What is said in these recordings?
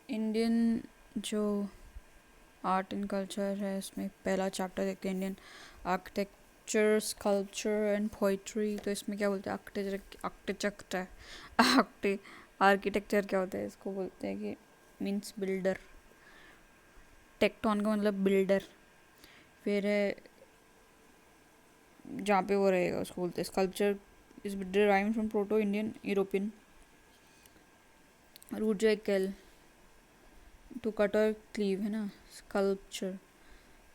Indian जो art and culture है इसमें पहला चैप्टर देखते हैं Indian architecture sculpture and poetry. तो इसमें क्या बोलते हैं आर्किटेक्चर आर्किटे आर्किटेक्चर क्या होता है, इसको बोलते हैं कि मीन्स बिल्डर। टेक्टोन का मतलब बिल्डर। फिर है जहाँ पे वो रहेगा उसको बोलते हैं sculpture is derived from proto Indian European root जो है केल टू कट और क्लीव है ना स्कल्पचर।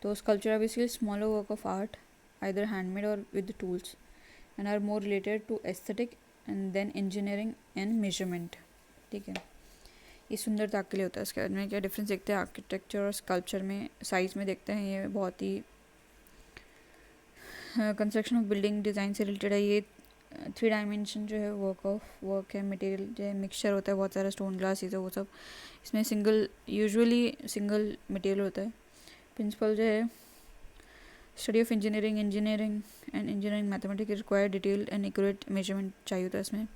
तो sculpture are basically smaller work of art, either handmade or with the tools, and are more related to aesthetic and then engineering and measurement। ठीक है, ये सुंदरता के लिए होता है। इसके बाद में क्या डिफरेंस देखते हैं आर्किटेक्चर और स्कल्पचर में, साइज में देखते हैं। ये बहुत ही कंस्ट्रक्शन ऑफ बिल्डिंग डिज़ाइन से रिलेटेड है। ये 3 डायमेंशन जो है वर्क है, मटेरियल जो है मिक्सचर होता है, बहुत सारा स्टोन ग्लास चीज़ें वो सब। इसमें यूजुअली सिंगल मटेरियल होता है। प्रिंसिपल जो है study of engineering and engineering mathematics require detail and accurate measurement चाहिए होता है इसमें।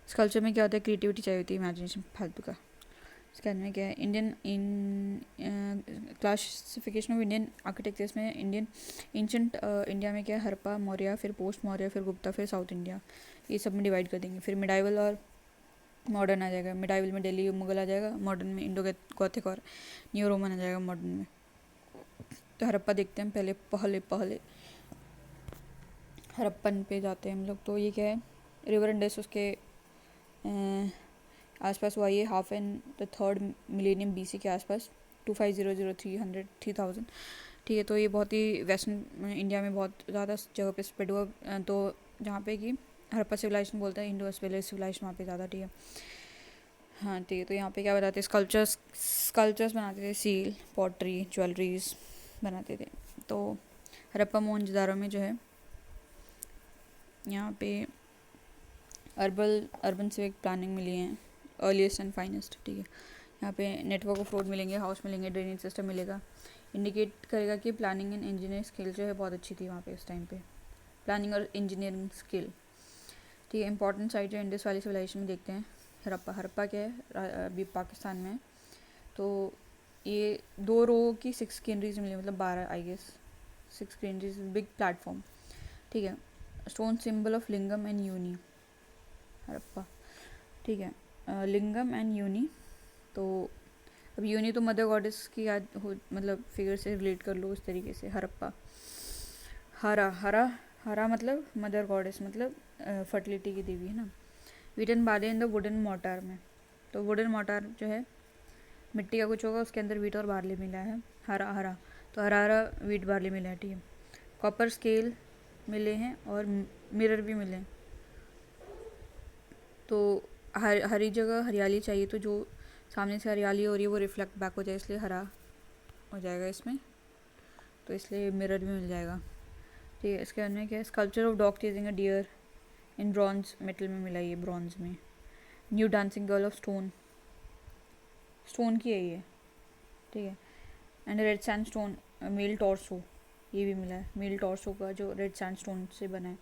स्कल्पचर में क्या होता है क्रिएटिविटी चाहिए होती है, इमेजिनेशन फालतू का। इसके बाद में क्या है Indian classification of Indian architectures में इंडियन एंशंट इंडिया में क्या है हड़प्पा मौर्य, फिर पोस्ट मौर्य, फिर गुप्ता, फिर साउथ इंडिया, ये सब में डिवाइड कर देंगे। फिर मिडाइवल और मॉडर्न आ जाएगा। मिडाइवल में दिल्ली मुगल आ जाएगा, मॉडर्न में इंडो गॉथिक और न्यू रोमन आ जाएगा मॉडर्न में। तो हड़प्पा देखते हैं पहले पहले हड़प्पन पे जाते हैं हम लोग। तो ये क्या है रिवर इंडस उसके आसपास हुआ ये half and the third millennium BC के आसपास 2500 3000। ठीक है, तो ये बहुत ही वेस्टर्न इंडिया में बहुत ज़्यादा जगह पे स्प्रेड हुआ। तो जहाँ पे कि हड़प्पा सिविलाइजेशन बोलते हैं, इंडस वैली सिविलाइजेशन वहाँ पे ज़्यादा। ठीक है, हाँ ठीक है। तो यहाँ पे क्या बताते हैं स्कल्पचर्स बनाते थे, सील पॉटरी ज्वेलरीज बनाते थे। तो हड़प्पा मोहनजोदारो में जो है यहाँ पे अर्बन सिविक प्लानिंग मिली है, अर्लीस्ट एंड फाइनेस्ट। ठीक है, यहाँ पे नेटवर्क ऑफ रोड मिलेंगे, हाउस मिलेंगे, ड्रेनेज सिस्टम मिलेगा। इंडिकेट करेगा कि प्लानिंग एंड इंजीनियरिंग स्किल जो है बहुत अच्छी थी वहाँ पे उस टाइम पे, प्लानिंग और इंजीनियरिंग स्किल। ठीक है, इंपॉर्टेंट साइट जो इंडस वैली सिविलाइजेशन में देखते हैं हड़प्पा क्या है अभी पाकिस्तान में। तो ये 2 रो की 6 ग्रेनरीज मिली, मतलब 12 I guess 6 granaries, big platform. ठीक है, stone symbol of lingam and yoni Harappa. ठीक है, लिंगम एंड यूनी। तो अब यूनी तो मदर गॉडेस की याद हो, मतलब फिगर से रिलेट कर लो उस तरीके से। हड़प्पा हरा हरा हरा मतलब मदर गॉडेस, मतलब फर्टिलिटी की देवी है ना। वीटन बाले इन द वुडन मोटार में। तो वुडन मोटार जो है मिट्टी का कुछ होगा, उसके अंदर वीट और बार्ली मिला है। हरा हरा तो हरा हरा वीट बार्ली मिला है। ठीक है, कॉपर स्केल मिले हैं और मिरर भी मिले हैं। तो हरी जगह हरियाली चाहिए, तो जो सामने से हरियाली हो रही है वो रिफ्लेक्ट बैक हो जाए, इसलिए हरा हो जाएगा इसमें। तो इसलिए मिरर भी मिल जाएगा। ठीक है, इसके अंदर क्या है sculpture of dog chasing a deer in bronze metal में मिला, ये ब्रॉन्ज में। New dancing girl of stone की है ये। ठीक है, and red sandstone male torso, ये भी मिला है। मेल टॉर्सो का जो रेड सैंड स्टोन से बना है।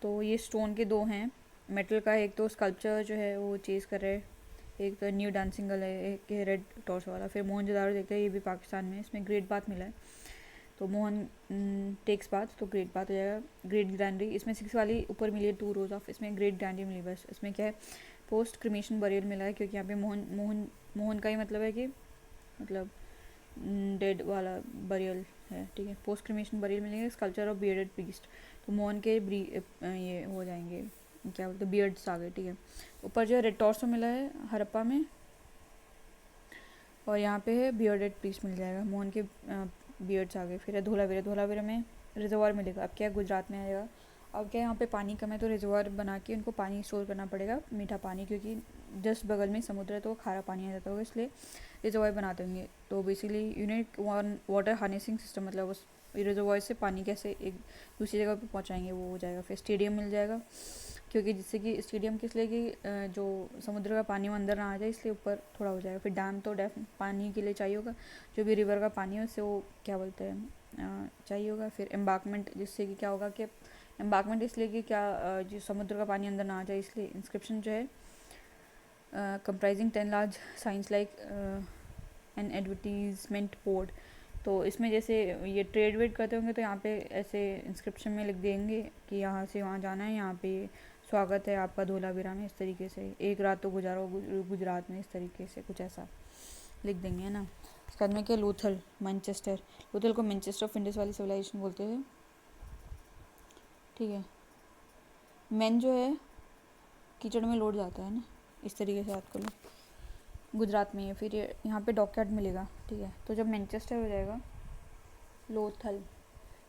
तो ये स्टोन के 2 हैं मेटल का, एक तो स्कल्पचर जो है वो चेज कर रहे हैं, एक तो न्यू डांसिंग गर्ल है, एक है रेड टॉर्सो वाला। फिर मोहनजोदारो देखते हैं, ये भी पाकिस्तान में, इसमें ग्रेट बाथ मिला है। तो मोहन टेक्स बाथ, तो ग्रेट बाथ हो जाएगा। ग्रेट ग्रैंडरी इसमें 6 वाली ऊपर मिली है 2 रोज ऑफ, इसमें ग्रेट ग्रैंडरी मिली बस। इसमें क्या है पोस्ट क्रिमेशन बरियल मिला है, क्योंकि यहाँ पे मोहन का ही मतलब है कि मतलब डेड वाला बरियल है। ठीक है, पोस्ट क्रिमेशन बरियल मिलेंगे। स्कल्पचर ऑफ बियर्डेड प्रीस्ट, तो मोहन के ये हो जाएंगे क्या बोलते बियर्ड्स आ गए। ठीक है, ऊपर जो है रेड टॉर्सो मिला है हड़प्पा में, और यहाँ पे है बियर्डेड प्रीस्ट मिल जाएगा, मोहन के बियर्ड्स आ गए। फिर है धोलावीरा में रिजर्वायर मिलेगा। अब क्या है गुजरात में आएगा। अब क्या है यहाँ पे पानी कम है, तो रिजर्वायर बना के उनको पानी स्टोर करना पड़ेगा, मीठा पानी, क्योंकि जस्ट बगल में समुद्र है तो खारा पानी आ जाता होगा, इसलिए रिजर्वायर बनाते होंगे। तो basically unit water harnessing system, मतलब उस रिजर्वायर से पानी कैसे एक दूसरी जगह पे पहुँचाएंगे वो हो जाएगा। फिर स्टेडियम मिल जाएगा, क्योंकि जिससे कि स्टेडियम किस लिए कि जो समुद्र का पानी वो अंदर ना आ जाए, इसलिए ऊपर थोड़ा हो जाएगा। फिर डैम तो पानी के लिए चाहिए होगा, जो भी रिवर का पानी है उससे वो क्या बोलते हैं चाहिए होगा। फिर एम्बार्कमेंट, जिससे कि क्या होगा कि एम्बार्कमेंट इसलिए कि क्या जो समुद्र का पानी अंदर ना आ जाए, इसलिए इंस्क्रिप्शन जो है comprising 10 large science like an advertisement board. तो इसमें जैसे ये ट्रेड वेड करते होंगे तो यहाँ पे ऐसे इंस्क्रिप्शन में लिख देंगे कि यहाँ से वहाँ जाना है, यहाँ पे स्वागत है आपका धोलावीरा में, इस तरीके से एक रात तो गुजारो गुजरात में, इस तरीके से कुछ ऐसा लिख देंगे, है ना। इसके बाद में क्या, लोथल मैनचेस्टर, लोथल को मैनचेस्टर ऑफ इंडस वाली सिविलाइजेशन बोलते हैं, ठीक है। मैन जो है कीचड़ में लौट जाता है ना, इस तरीके से याद कर लो, गुजरात में है। फिर यहाँ पे डॉकयार्ड मिलेगा, ठीक है। तो जब मैनचेस्टर हो जाएगा लोथल,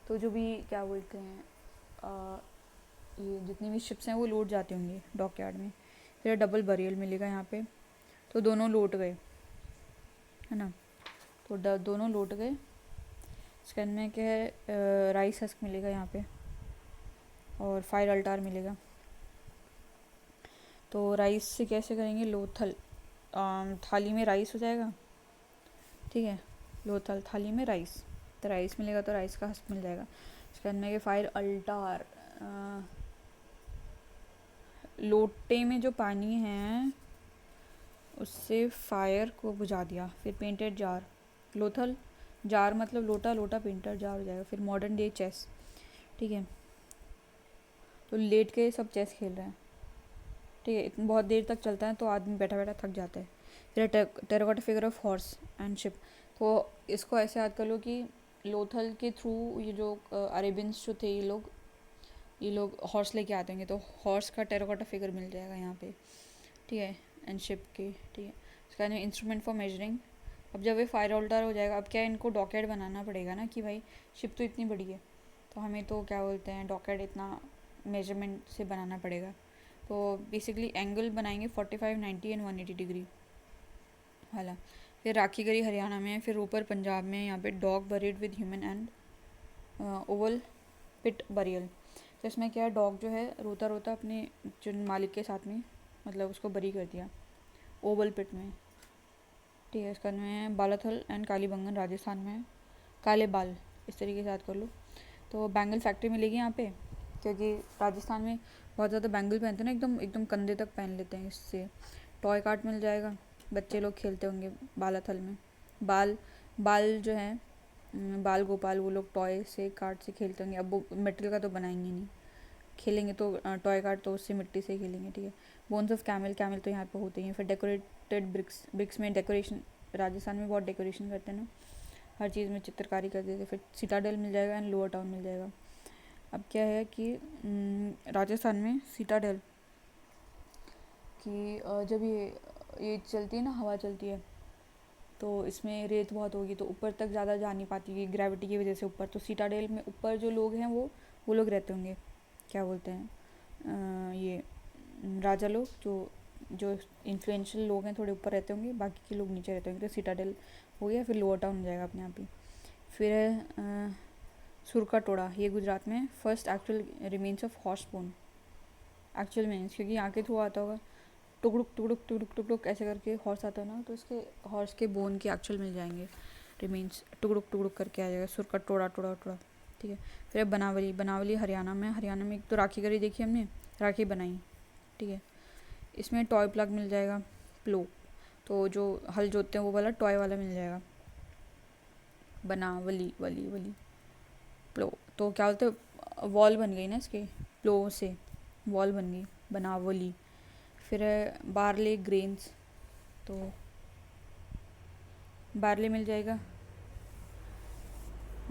तो जो भी क्या बोलते हैं ये जितनी भी शिप्स हैं वो लौट जाते होंगे डॉकयार्ड में। फिर डबल बरियल मिलेगा यहाँ पे, तो दोनों लौट गए, है ना। तो दोनों लौट गए। इसके अंदर में क्या है, राइस हस्क मिलेगा यहाँ पे और फायर अल्टार मिलेगा। तो राइस से कैसे करेंगे, लोथल थाली में राइस हो जाएगा, ठीक है। लोथल थाली में राइस, तो राइस मिलेगा तो राइस का हस्क मिल जाएगा। इसके अंदर के फायर अल्टार, लोटे में जो पानी है उससे फायर को बुझा दिया। फिर पेंटेड जार, लोथल जार मतलब लोटा, लोटा पेंटेड जार हो जाएगा। फिर मॉडर्न डे चेस, ठीक है। तो लेट के सब चेस खेल रहे हैं, ठीक है। इतना बहुत देर तक चलता है तो आदमी बैठा बैठा थक जाता है। फिर terracotta figure of horse and ship, तो इसको ऐसे याद कर लो कि लोथल के थ्रू ये जो अरेबियंस जो थे ये लोग हॉर्स लेके आते होंगे, तो हॉर्स का टेराकोटा फिगर मिल जाएगा यहाँ पे, ठीक है। एंड शिप के, ठीक है। इसका नाम इंस्ट्रूमेंट फॉर मेजरिंग। अब जब ये फायर अल्टार हो जाएगा, अब क्या इनको डॉकेट बनाना पड़ेगा ना, कि भाई शिप तो इतनी बड़ी है तो हमें तो क्या बोलते हैं डॉकेट इतना मेजरमेंट से बनाना पड़ेगा। तो बेसिकली एंगल बनाएंगे 45, 90 एंड 180 डिग्री वाला। फिर राखी गरी हरियाणा में, फिर ऊपर पंजाब में, यहाँ पे dog buried with human and oval pit burial. तो इसमें क्या है, डॉग जो है रोता रोता अपने जो मालिक के साथ में मतलब उसको बरी कर दिया ओवल पिट में, ठीक है। इसका नाम है बालाथल एंड कालीबंगन, राजस्थान में काले बाल, इस तरीके से याद कर लो। तो बैंगल फैक्ट्री मिलेगी यहाँ पे, क्योंकि राजस्थान में बहुत ज़्यादा बैंगल पहनते हैं ना, एकदम एकदम कंधे तक पहन लेते हैं। इससे टॉय कार्ट मिल जाएगा, बच्चे लोग खेलते होंगे बालाथल में। बाल बाल जो है बाल गोपाल, वो लोग टॉय से कार्ड से खेलते होंगे। अब वो मेटल का तो बनाएंगे नहीं, खेलेंगे तो टॉय कार्ड तो उससे मिट्टी से खेलेंगे, ठीक है। बोन्स ऑफ कैमल, कैमल तो यहाँ पे होते ही हैं। फिर डेकोरेटेड ब्रिक्स, ब्रिक्स में डेकोरेशन, राजस्थान में बहुत डेकोरेशन करते हैं ना, हर चीज़ में चित्रकारी कर देते। फिर सीताडेल मिल जाएगा एंड लोअर टाउन मिल जाएगा। अब क्या है कि राजस्थान में सीताडेल की जब ये चलती है ना, हवा चलती है, तो इसमें रेत बहुत होगी तो ऊपर तक ज़्यादा जा नहीं पाती है ग्रेविटी की वजह से ऊपर। तो सीताडेल में ऊपर जो लोग हैं वो लोग रहते होंगे, क्या बोलते हैं ये राजा लोग, जो इन्फ्लुएंशियल लोग हैं थोड़े ऊपर रहते होंगे, बाकी के लोग नीचे रहते होंगे। तो सीताडेल हो गया। फिर लोअर टाउन हो जाएगा अपने आप ही। फिर सुरका टोड़ा, ये गुजरात में first actual remains of horse bone, actual means क्योंकि यहाँ के थ्रू आता होगा, टुकड़ुक टुकड़ुक टुकड़ुक टुकड़ुक ऐसे करके हॉर्स आता है ना, तो इसके हॉर्स के बोन के एक्चुअल मिल जाएंगे, रिमेन्स टुकड़ुक टुकड़ुक करके आ जाएगा। सुरका टोड़ा टोड़ा टोड़ा, ठीक है। फिर बनावली, बनावली हरियाणा में, हरियाणा में एक तो राखी गरी देखी हमने, राखी बनाई, ठीक है। इसमें टॉय प्लग मिल जाएगा, प्लो, तो जो हल जोतते हैं वो वाला टॉय वाला मिल जाएगा। बनावली वली वली प्लो, तो क्या बोलते हैं वॉल बन गई ना इसके, प्लो से वॉल बन गई, बनावली। फिर बारले ग्रेन्स, तो बारले मिल जाएगा,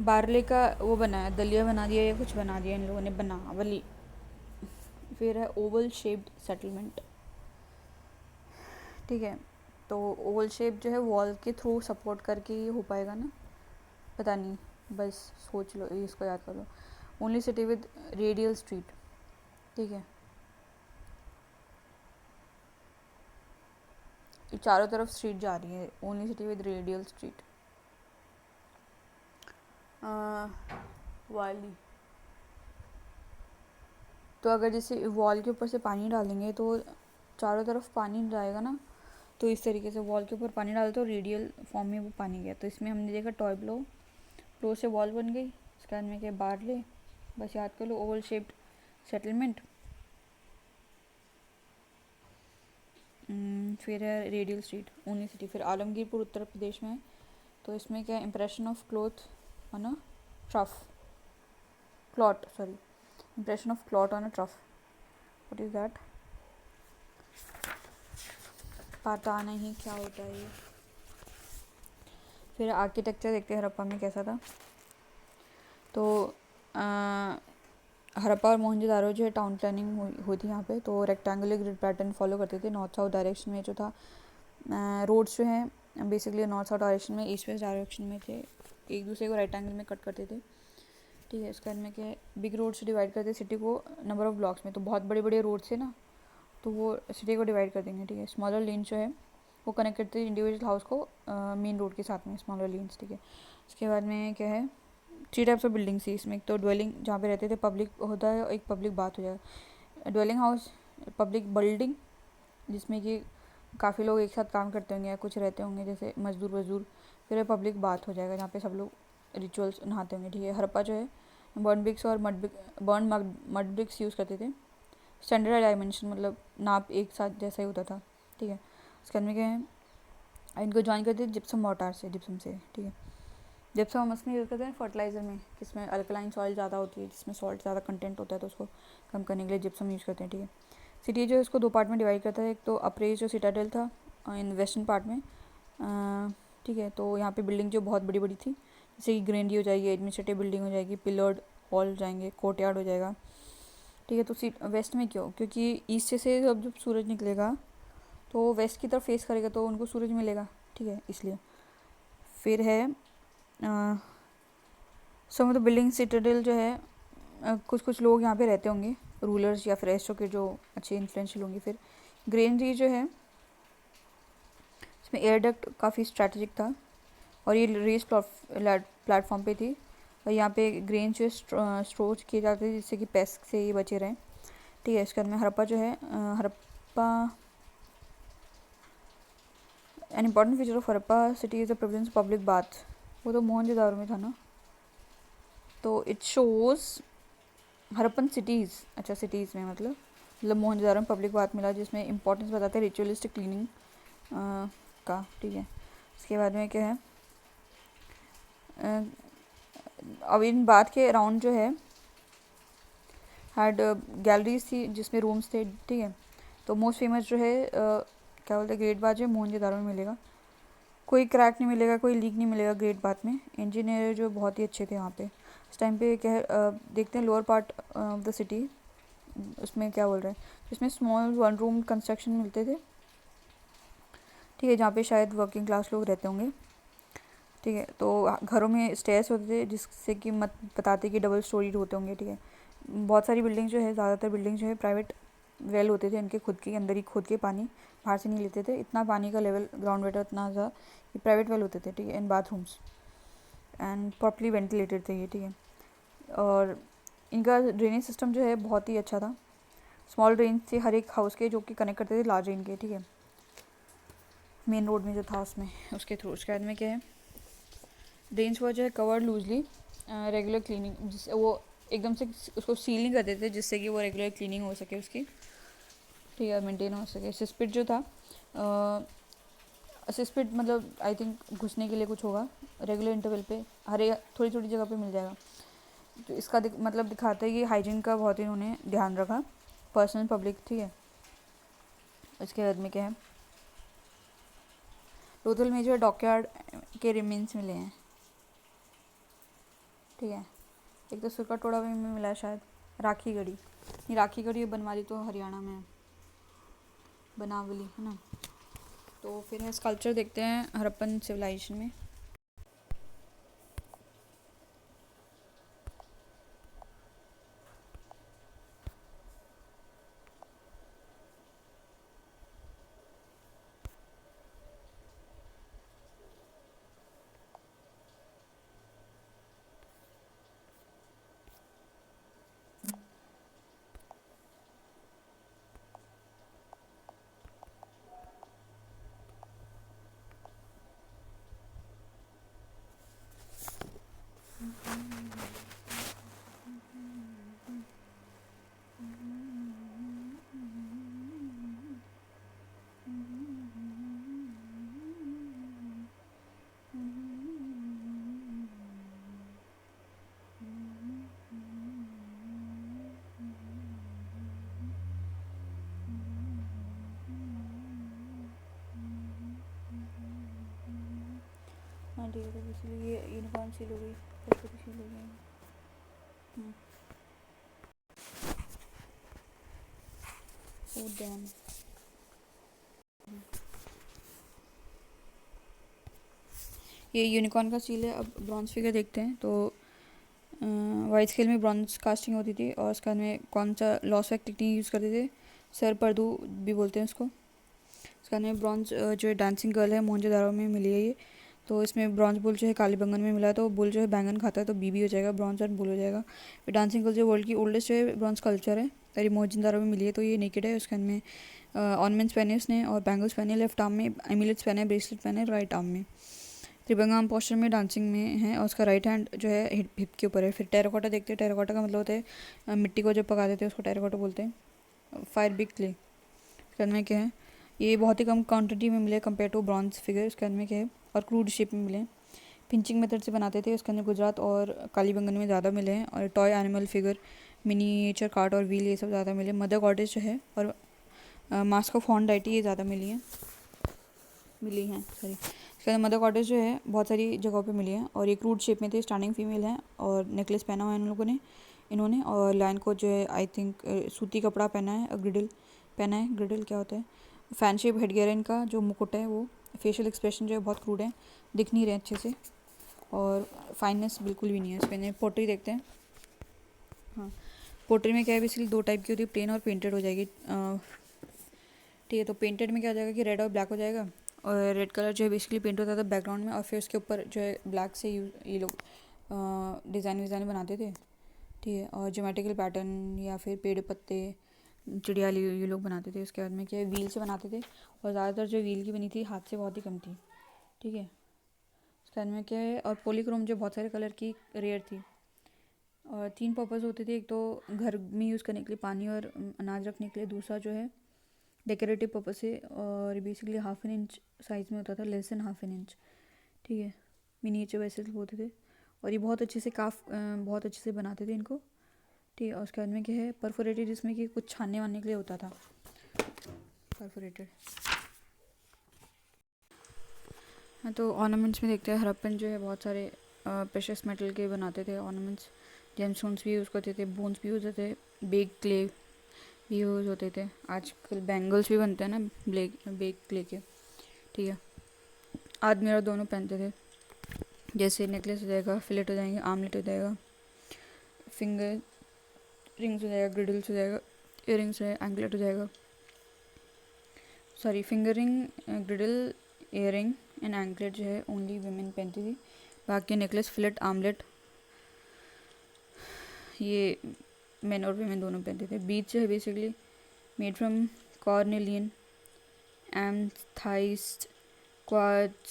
बारले का वो बनाया, दलिया बना दिया या कुछ बना दिया इन लोगों ने, बनावली। फिर है ओवल शेप्ड सेटलमेंट, ठीक है। तो ओवल शेप जो है वॉल के थ्रू सपोर्ट करके ही हो पाएगा ना, पता नहीं, बस सोच लो, इसको याद कर लो। Only city with radial street, ठीक है। चारों तरफ स्ट्रीट जा रही है, only city with radial street. वाली, तो अगर जैसे वॉल के ऊपर से पानी डालेंगे तो चारों तरफ पानी जाएगा ना, तो इस तरीके से वॉल के ऊपर पानी डाले तो रेडियल फॉर्म में वो पानी गया। तो इसमें हमने देखा टॉय प्लो, प्लो से वॉल बन गई। इसके बाद में क्या, बारले, बस याद कर लो, ओवल शेप्ड सेटलमेंट। फिर है रेडियल स्ट्रीट, ऊनी सिटी। फिर आलमगीरपुर उत्तर प्रदेश में है। तो इसमें क्या है, impression of cloth on a trough, clot sorry, impression of clot on a trough, what is that, पता नहीं क्या होता है ये। फिर आर्किटेक्चर देखते हैं हड़प्पा में कैसा था। तो हड़प्पा और मोहनजोदारो जो है टाउन प्लानिंग हुई थी यहाँ पे। तो रेक्टेंगुलर ग्रिड पैटर्न फॉलो करते थे। नॉर्थ साउथ डायरेक्शन में जो था, रोड्स जो हैं बेसिकली नॉर्थ साउथ डायरेक्शन में, ईस्ट वेस्ट डायरेक्शन में थे, एक दूसरे को राइट एंगल में कट करते थे। ठीक है, इसके बाद में क्या है, बिग रोड से डिवाइड करते सिटी को नंबर ऑफ ब्लॉक्स में। तो बहुत बड़े बड़े रोड थे ना, तो वो सिटी को डिवाइड कर देंगे। ठीक है, स्मॉलर लेन जो है वो कनेक्ट करते हैं इंडिविजुअल हाउस को मेन रोड के साथ में, स्मॉलर लेन्स। ठीक है, इसके बाद में क्या है, 3 टाइप्स ऑफ बिल्डिंग थी इसमें। एक तो ड्वेलिंग जहाँ पे रहते थे पब्लिक होता है, और एक पब्लिक बात हो जाएगा। ड्वेलिंग हाउस पब्लिक बिल्डिंग जिसमें कि काफ़ी लोग एक साथ काम करते होंगे या कुछ रहते होंगे जैसे मजदूर वजदूर। फिर पब्लिक बात हो जाएगा जहाँ पे सब लोग रिचुअल्स नहाते होंगे। ठीक है, हड़प्पा जो है बर्न ब्रिक्स और मड ब्रिक्स यूज़ करते थे। स्टैंडर्ड डायमेंशन मतलब नाप एक साथ जैसा ही होता था। ठीक है, उसके अंदर क्या है, इनको ज्वाइन करते थे जिप्सम मोर्टार से, जिप्सम से। ठीक है, जिप्सम हम उसमें यूज़ करते हैं फर्टिलाइज़र में, जिसमें अल्कलाइन सॉइल ज़्यादा होती है, जिसमें सॉल्ट ज़्यादा कंटेंट होता है, तो उसको कम करने के लिए जिप्सम यूज़ करते हैं। ठीक है, सिटी जो है इसको 2 पार्ट में डिवाइड करता है। एक तो अप्रेज जो सिटाडेल था इन वेस्टर्न पार्ट में। ठीक है, तो यहाँ पे बिल्डिंग जो बहुत बड़ी बड़ी थी, जैसे कि ग्रेंडी हो जाएगी, एडमिनिस्ट्रेटिव बिल्डिंग हो जाएगी, पिलर्ड हॉल हो जाएंगे, कोर्टयार्ड हो जाएगा। ठीक है, तो वेस्ट में क्यों, क्योंकि ईस्ट से जब सूरज निकलेगा तो वेस्ट की तरफ फेस करेगा तो उनको सूरज मिलेगा। ठीक है, इसलिए। फिर है सम ऑफ द बिल्डिंग सिटाडेल जो है, कुछ कुछ लोग यहाँ पे रहते होंगे, रूलर्स या फिर एस्ट्रो के जो अच्छे इन्फ्लुएंशियल होंगे। फिर ग्रेनरी जो है इसमें एयर डक्ट काफ़ी स्ट्रैटेजिक था, और ये रेस प्लेटफॉर्म पे थी, और यहाँ पे ग्रेन जो स्टोर किए जाते थे जिससे कि पेस्ट से ये बचे रहें। ठीक है, इसके बाद में हड़प्पा जो है, Harappa an important feature of Harappa city is the presence public bath. वो तो मोहनजोदारो में था ना। तो इट शोज़ हड़प्पन सिटीज़, अच्छा सिटीज़ में मतलब मोहनजोदारो में पब्लिक बात मिला, जिसमें इंपॉर्टेंस बताते हैं रिचुअलिस्टिक क्लीनिंग का। ठीक है, इसके बाद में क्या है, अब इन बात के अराउंड जो है हैड गैलरीज थी जिसमें रूम्स थे। ठीक है, तो मोस्ट फेमस जो है क्या बोलते हैं, ग्रेट बाथ जो मोहनजोदारो में मिलेगा। कोई क्रैक नहीं मिलेगा, कोई लीक नहीं मिलेगा ग्रेट बाथ में। इंजीनियर जो बहुत ही अच्छे थे वहाँ पे उस टाइम पे। क्या देखते हैं lower part of the city, उसमें क्या बोल रहे हैं, इसमें स्मॉल 1 रूम कंस्ट्रक्शन मिलते थे। ठीक है, जहाँ पे शायद वर्किंग क्लास लोग रहते होंगे। ठीक है, तो घरों में स्टेयर्स होते थे जिससे कि मत बताते कि डबल स्टोरीड होते होंगे। ठीक है, बहुत सारी बिल्डिंग जो है, ज़्यादातर बिल्डिंग जो है प्राइवेट वेल होते थे इनके खुद के अंदर ही, खुद के पानी बाहर से नहीं लेते थे। इतना पानी का लेवल ग्राउंड वाटर इतना ज़्यादा कि प्राइवेट वेल होते थे। ठीक है, इन बाथरूम्स एंड प्रॉपर्ली वेंटिलेटेड थे ये। ठीक है, और इनका ड्रेनेज सिस्टम जो है बहुत ही अच्छा था। स्मॉल ड्रेन थे हर एक हाउस के जो कि कनेक्ट करते थे लार्ज ड्रेन के। ठीक है, मेन रोड में जो था उसमें, उसके थ्रू। उसके बाद में क्या है, ड्रेन्स वो जो है कवर्ड लूजली, रेगुलर क्लीनिंग, जिससे वो एकदम से उसको सील नहीं करते थे जिससे कि वो रेगुलर क्लीनिंग हो सके उसकी। ठीक है, मेंटेन हो सके। सिस्पिट जो था, सिस्पिट मतलब आई थिंक घुसने के लिए कुछ होगा, रेगुलर इंटरवल पे हर एक थोड़ी थोड़ी जगह पे मिल जाएगा। तो इसका मतलब दिखाता है कि हाइजीन का बहुत ही उन्होंने ध्यान रखा, पर्सनल पब्लिक। ठीक है, इसके बाद में क्या है, लोथल में जो है डॉकयार्ड के रिमेन्स मिले हैं। ठीक है, एक तो सुरका टोड़ा में मिला है शायद, राखी गढ़ी, ये राखी गढ़ी बनवाली तो हरियाणा में है, बनावली है ना। तो फिर है स्कल्पचर देखते हैं हड़प्पन सिविलाइजेशन में। हाँ ठीक है, तो बेसिकली ये यूनिकॉर्न सील हो गई, सरस्वती सील हो गई। डन। ये यूनिकॉर्न का सील है। अब ब्रॉन्ज फिगर देखते हैं। तो वाइट स्केल में ब्रॉन्ज कास्टिंग होती थी और उसका में कौन सा लॉस वैक टेक्निक यूज़ करते थे, सर परदू भी बोलते हैं उसको। इसका में ब्रॉन्ज जो है डांसिंग गर्ल है मोहनजोदारो में मिली है ये। तो इसमें ब्रॉन्ज बुल जो है कालीबंगन में मिला है, तो बुल जो है बैंगन खाता है तो बीबी हो जाएगा, ब्रॉन्ज और बुल हो जाएगा। डांसिंग गर्ल जो वर्ल्ड की ओल्डेस्ट जो है ब्रॉन्ज कल्चर है और ये मोहनजोदारो में मिली है। तो ये नेकेड है, उसके में ऑर्नामेंट्स पहने उसने और बैंगल्स पहने, लेफ्ट आर्म में एमुलेट्स पहने, ब्रेसलेट पहने राइट आर्म में। त्रिभंगा आर्म पोस्चर में डांसिंग में है और उसका राइट हैंड जो है हिप के ऊपर है। फिर टेराकोटा देखते हैं। टेराकोटा का मतलब होता है मिट्टी को जब पका देते हैं उसको टेराकोटा बोलते हैं। फायर बिग क्ले, इसके अंदर में क्या है, ये बहुत ही कम क्वांटिटी में मिले कंपेयर टू ब्रॉन्ज फिगर। इसके अंदर में क्या है और क्रूड शेप में मिले, पिंचिंग मेथड से बनाते थे। उसके अंदर गुजरात और कालीबंगन में ज़्यादा मिले हैं। और toy animal figure, miniature cart और व्हील ये सब ज़्यादा मिले। मदर गॉडेस जो है और मास्क ऑफ हॉर्न डाइटी ये ज़्यादा मिली हैं सॉरी। इसके अंदर मदर गॉडेस जो है बहुत सारी जगहों पे मिली है और ये क्रूड शेप में थे, स्टैंडिंग फीमेल है और नेकलेस पहना हुआ है इन लोगों ने इन्होंने। और लायन को जो है आई थिंक सूती कपड़ा पहना है और ग्रिडल पहना है। ग्रिडल क्या होता है, फैन शेप हेडगियर है इनका, जो मुकुट है वो। फेशियल एक्सप्रेशन जो है बहुत क्रूड है, दिख नहीं रहे अच्छे से और फाइननेस बिल्कुल भी नहीं है। इसमें पोट्री देखते हैं। हाँ, पोट्री में क्या है बेसिकली दो टाइप की होती है, प्लेन और पेंटेड हो जाएगी। ठीक है, तो पेंटेड में क्या हो जाएगा कि रेड और ब्लैक हो जाएगा और रेड कलर जो है बेसिकली पेंट होता था बैकग्राउंड में और फिर उसके ऊपर जो है ब्लैक से ये लोग डिज़ाइन बनाते थे। ठीक है, और ज्योमेट्रिकल पैटर्न या फिर पेड़ पत्ते चिड़िया ये लोग बनाते थे। उसके बाद में क्या है व्हील से बनाते थे और ज़्यादातर जो व्हील की बनी थी हाथ से बहुत ही कम थी। ठीक है, उसके बाद में क्या है और पॉलीक्रोम जो बहुत सारे कलर की रेयर थी। और 3 पर्पज़ होते थे, एक तो घर में यूज़ करने के लिए, पानी और अनाज रखने के लिए, दूसरा जो है डेकोरेटिव पर्पज़ से और बेसिकली 1/2 इंच साइज़ में होता था, लेस देन 1/2 इंच। ठीक है, मिनिएचर वेसल्स होते थे और ये बहुत अच्छे से बहुत अच्छे से बनाते थे इनको। ठीक है, और उसके बाद में क्या है परफोरेटेड, जिसमें कि कुछ छानने वानने के लिए होता था परफोरेटेड। हाँ, तो ऑर्नामेंट्स में देखते हैं हड़प्पन जो है बहुत सारे प्रेशस मेटल के बनाते थे ऑर्नामेंट्स। जेमस्टोन्स भी यूज़ करते थे, बोन्स भी यूज़ होते थे, बेक क्ले भी यूज़ होते थे। आजकल बैंगल्स भी बनते हैं ना बेक क्ले के। ठीक है, आदमी और दोनों पहनते थे, जैसे नेकलेस हो जाएगा, फिलेट हो जाएंगे, आर्मलेट हो जाएगा, फिंगर रिंग्स हो जाएगा, ग्रिडल्स हो जाएगा, इयर रिंग्स है, एंकलेट हो जाएगा। Sorry, finger ring, ग्रिडल, year ring and anklet जो है ओनली वुमेन पहनती थी। बाकी नेकलेस, फिलेट, आर्मलेट ये मेन और वीमेन दोनों पहनते थे। बीच जो है basically made from carnelian, amethyst, quartz,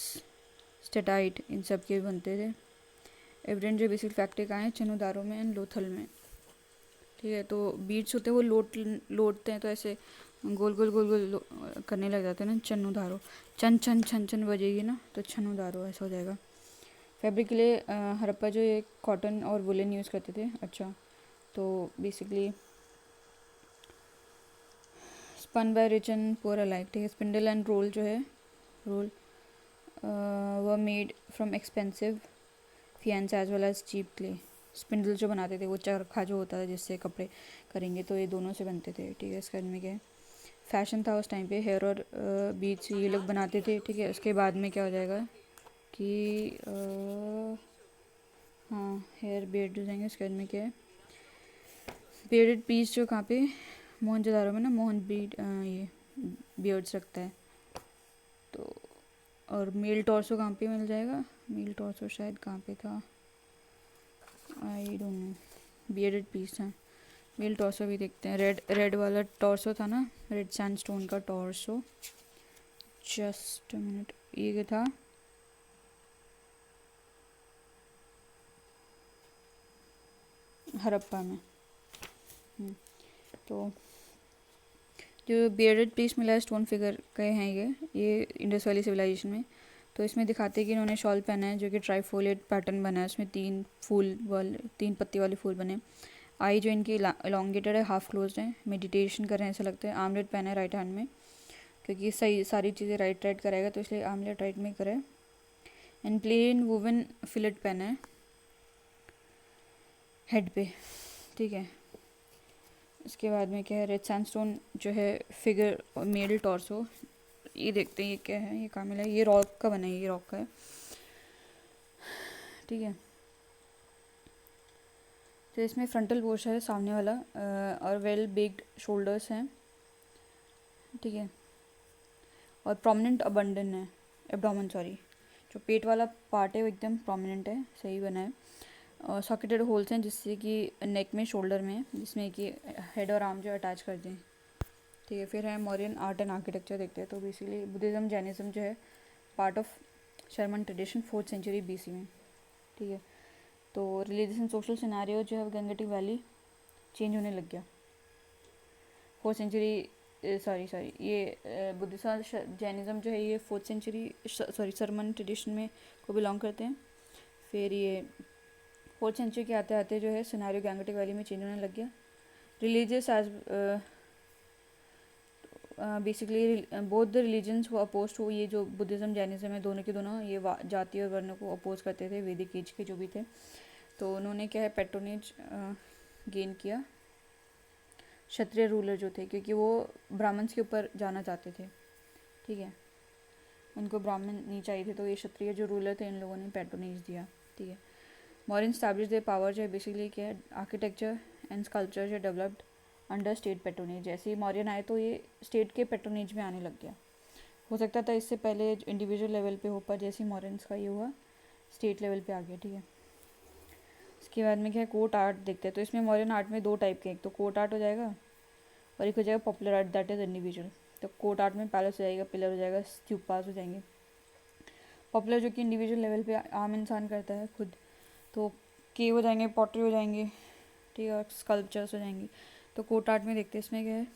steatite, इन सब के बनते थे। एविडेंट जो बेसिक फैक्ट्री का है चनुदारों में एंड लोथल में। ठीक है, तो बीट्स होते हैं वो लोटते हैं तो ऐसे गोल गोल गोल गोल करने लग जाते हैं ना, चनुदारो। चन चन छन छन बजेगी ना तो चनुदारो ऐसा हो जाएगा। फैब्रिक के लिए हड़प्पा जो ये कॉटन और वुलन यूज़ करते थे। अच्छा, तो basically spun by rich and poor alike. ठीक है, स्पिंडल एंड रोल जो है whorl were made from expensive faience as well as cheap clay. Spindle जो बनाते थे वो चरखा जो होता था जिससे कपड़े करेंगे, तो ये दोनों से बनते थे। ठीक है, इसके में क्या है फैशन था उस टाइम पे, हेयर और बीच ये लोग बनाते थे। ठीक है, उसके बाद में क्या हो जाएगा कि हाँ हेयर बियर्ड हो जाएंगे। उसके बाद में क्या है बियर्डेड पीस जो कहाँ पे मोहनजोदारो में ना मोहन बीड ये बियर्ड्स रखता है। तो और मेल टॉर्सो कहाँ पे मिल जाएगा, मेल टॉर्सो शायद कहाँ पे था, I don't know, bearded piece था। मेल टॉर्सो भी देखते हैं। रेड वाला टॉर्सो था ना, रेड सैंडस्टोन का टॉर्सो। जस्ट मिनट, ये था हड़प्पा में। तो जो बियर्डेड पीस मिला है स्टोन फिगर के हैं ये इंडस वैली सिविलाइजेशन में। तो इसमें दिखाते हैं कि इन्होंने शॉल पहना है जो कि ट्राइफोलेट पैटर्न बना है, उसमें 3 पत्ती वाले फूल बने। आई जो इनकी एलोंगेटेड है, हाफ क्लोज्ड है, मेडिटेशन कर रहे हैं ऐसा लगता है। आर्मलेट पहना है राइट हैंड में, क्योंकि सही सारी चीज़ें राइट कराएगा तो इसलिए आर्मलेट राइट में करे। एंड प्लेन वुवन फिलेट पहना है हेड पे, ठीक है। इसके बाद में क्या है, रेड सैंडस्टोन जो है फिगर और मेल टॉर्सो। ये देखते हैं ये क्या है, ये कहाँ मिला है, ये रॉक का बना है, ये रॉक का है, ठीक है। तो इसमें फ्रंटल पोर्शन है सामने वाला और वेल बेक्ड शोल्डर्स हैं, ठीक है। और प्रोमिनेंट अबंडन है, एब्डोमेन सॉरी, जो पेट वाला पार्ट है वो एकदम प्रोमिनेंट है, सही बना है। और सॉकेटेड होल्स हैं जिससे कि नेक में, शोल्डर में, जिसमें कि हेड और आर्म जो अटैच कर दें, ठीक है। फिर है मौर्यन आर्ट एंड आर्किटेक्चर देखते हैं। तो बेसिकली बुद्धिज़्म जैनिज्म जो है part of Shramana tradition 4th century BC में, ठीक है। तो रिलीजियस एंड सोशल सिनारियो जो है गंगेटिक वैली चेंज होने लग गया 4th सेंचुरी, सॉरी ये बुद्धिज्म जैनिज्म जो है ये 4th century sorry Sharman tradition में को बिलोंग करते हैं। फिर ये 4th सेंचुरी के आते आते जो है सिनारियो गंगेटिक वैली में चेंज होने लग गया। Religious as basically both the religions वो अपोज टू, ये जो बुद्धिज़्म जैनिज्म है दोनों के दोनों ये जाति और वर्ण को अपोज करते थे, वैदिक एज के जो भी थे। तो उन्होंने क्या है पैट्रोनेज गेन किया क्षत्रिय रूलर जो थे, क्योंकि वो ब्राह्मण्स के ऊपर जाना चाहते थे, ठीक है। उनको ब्राह्मण नहीं चाहिए थे, तो ये क्षत्रिय जो रूलर थे इन लोगों ने पैट्रोनेज दिया, ठीक है। मॉरियन स्टैब्लिश द पावर जो है बेसिकली क्या है आर्किटेक्चर एंड स्कल्पचर जो डेवलप्ड अंडर स्टेट पैट्रोनेज। जैसे ही मॉरियन आए तो ये स्टेट के पैट्रोनेज में आने लग गया। हो सकता था इससे पहले इंडिविजुअल लेवल पे हो, पर जैसे ही मॉरियंस का ये हुआ स्टेट लेवल पे आ गया, ठीक है। इसके बाद में क्या है कोर्ट आर्ट देखते हैं। तो इसमें मॉरियन आर्ट में दो टाइप के, एक तो कोर्ट आर्ट हो जाएगा और एक हो जाएगा popular art, that is individual. तो कोर्ट आर्ट में पैलेस हो जाएगा, पिलर हो जाएगा, स्तूपास हो जाएंगे। पॉपुलर जो कि इंडिविजुअल लेवल पे आम इंसान करता है खुद, तो केव हो जाएंगे, पॉटरी हो जाएंगे, ठीक है, और स्कल्पचर्स हो जाएंगे। तो कोर्ट आर्ट में देखते हैं इसमें क्या है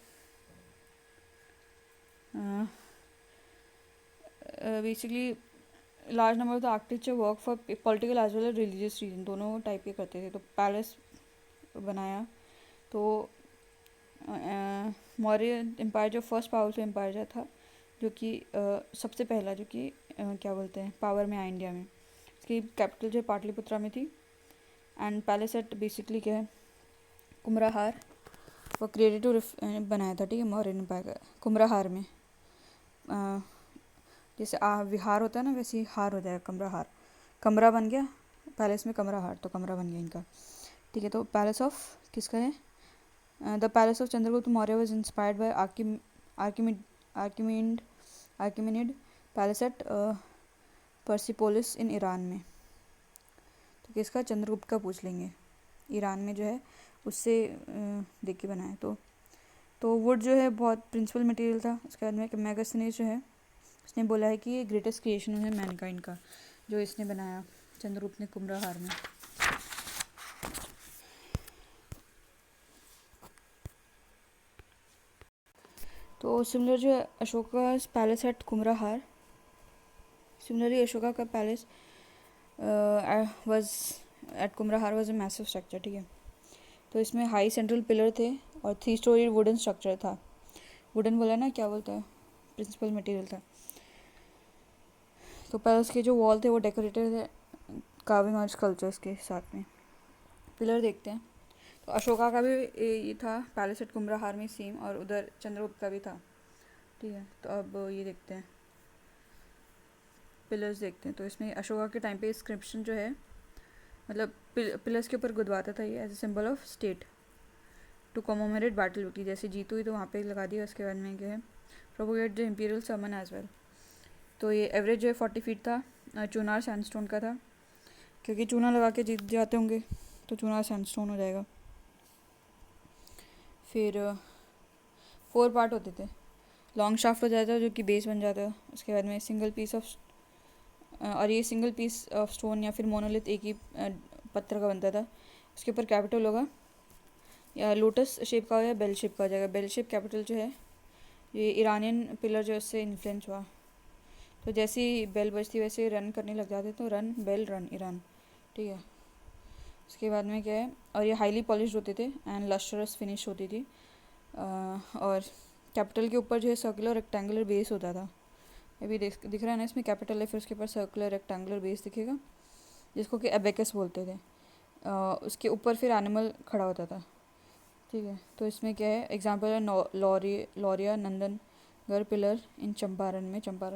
basically large number of the architecture work for political as well as religious reason, दोनों टाइप के करते थे। तो पैलेस बनाया, तो मौर्य एम्पायर जो फर्स्ट पावरफुल एम्पायर जो था, जो कि सबसे पहला जो कि क्या बोलते हैं पावर में आया इंडिया में। इसकी कैपिटल जो पाटलिपुत्रा में थी। एंड पैलेस एट बेसिकली क्या है कुम्हराहार, वो क्रिएटिव बनाया था, ठीक है, मौर्य एम्पायर का कुम्हराहार में। जैसे विहार होता है ना, वैसे ही हार हो जाएगा कमरा, कमरा बन गया पैलेस में, कमरा हार, तो कमरा बन गया इनका, ठीक है। तो पैलेस ऑफ किसका है, the palace of Chandragupta Maurya was inspired by Achaemenid palace at Persepolis in Iran में। तो किसका, चंद्रगुप्त का पूछ लेंगे, ईरान में जो है उससे देख के बनाया। तो वुड जो है बहुत प्रिंसिपल मटेरियल था। उसके बाद में मैगस्थनीज जो है उसने बोला है कि ये ग्रेटेस्ट क्रिएशन है मैनकाइंड का, जो इसने बनाया चंद्रगुप्त ने कुम्हराहार में। तो सिमिलर जो Ashoka palace at Kumhrar, similarly Ashoka का palace was at Kumhrar was a massive structure, ठीक है। तो इसमें हाई सेंट्रल पिलर थे और 3 स्टोरी वुडन स्ट्रक्चर था। वुडन बोला ना, क्या बोलता है, प्रिंसिपल मटेरियल था। तो पैलेस के जो वॉल थे वो डेकोरेटेड थे कार्विंग और स्कल्पचर्स के साथ में। पिलर देखते हैं। तो अशोका का भी ये था पैलेस एट कुम्हराहार में सेम, और उधर चंद्रगुप्त का भी था, ठीक है। तो अब ये देखते हैं पिलर्स देखते हैं। तो इसमें अशोका के टाइम पे इंस्क्रिप्शन जो है मतलब पिलर्स के ऊपर गुदवाता था ये as a symbol of state to commemorate battle victory. जैसे जीत हुई तो वहाँ पे लगा दिया। उसके बाद में क्या है propagate the imperial summon as well. तो ये एवरेज जो है 40 फीट था, चूनार सैंडस्टोन का था, क्योंकि चूना लगा के जीत जाते होंगे तो चूनार सैंडस्टोन हो जाएगा। फिर 4 पार्ट होते थे। लॉन्ग शाफ्ट हो जाता है जो कि बेस बन जाता है। उसके बाद में सिंगल पीस ऑफ और ये सिंगल पीस ऑफ स्टोन या फिर मोनोलिथ एक ही पत्थर का बनता था। उसके ऊपर कैपिटल होगा, या लोटस शेप का हो या बेल शेप का हो जाएगा। बेल शेप कैपिटल जो है ये ईरानियन पिलर जो उससे इन्फ्लुएंस हुआ। तो जैसे ही बेल बजती वैसे रन करने लग जाते, तो रन बेल रन ईरान, ठीक है। उसके बाद में क्या है, और ये हाईली पॉलिश्ड होते थे एंड लस्टरस फिनिश होती थी। और कैपिटल के ऊपर जो है सर्कुलर रेक्टेंगुलर बेस होता था, अभी दिख रहा है ना इसमें कैपिटल है, फिर उसके ऊपर सर्कुलर रेक्टेंगुलर बेस दिखेगा जिसको कि एबेकस बोलते थे। उसके ऊपर फिर एनिमल खड़ा होता था। ठीक है, तो इसमें क्या है, एग्जांपल है लौरिया नंदनगढ़ पिलर इन चंपारण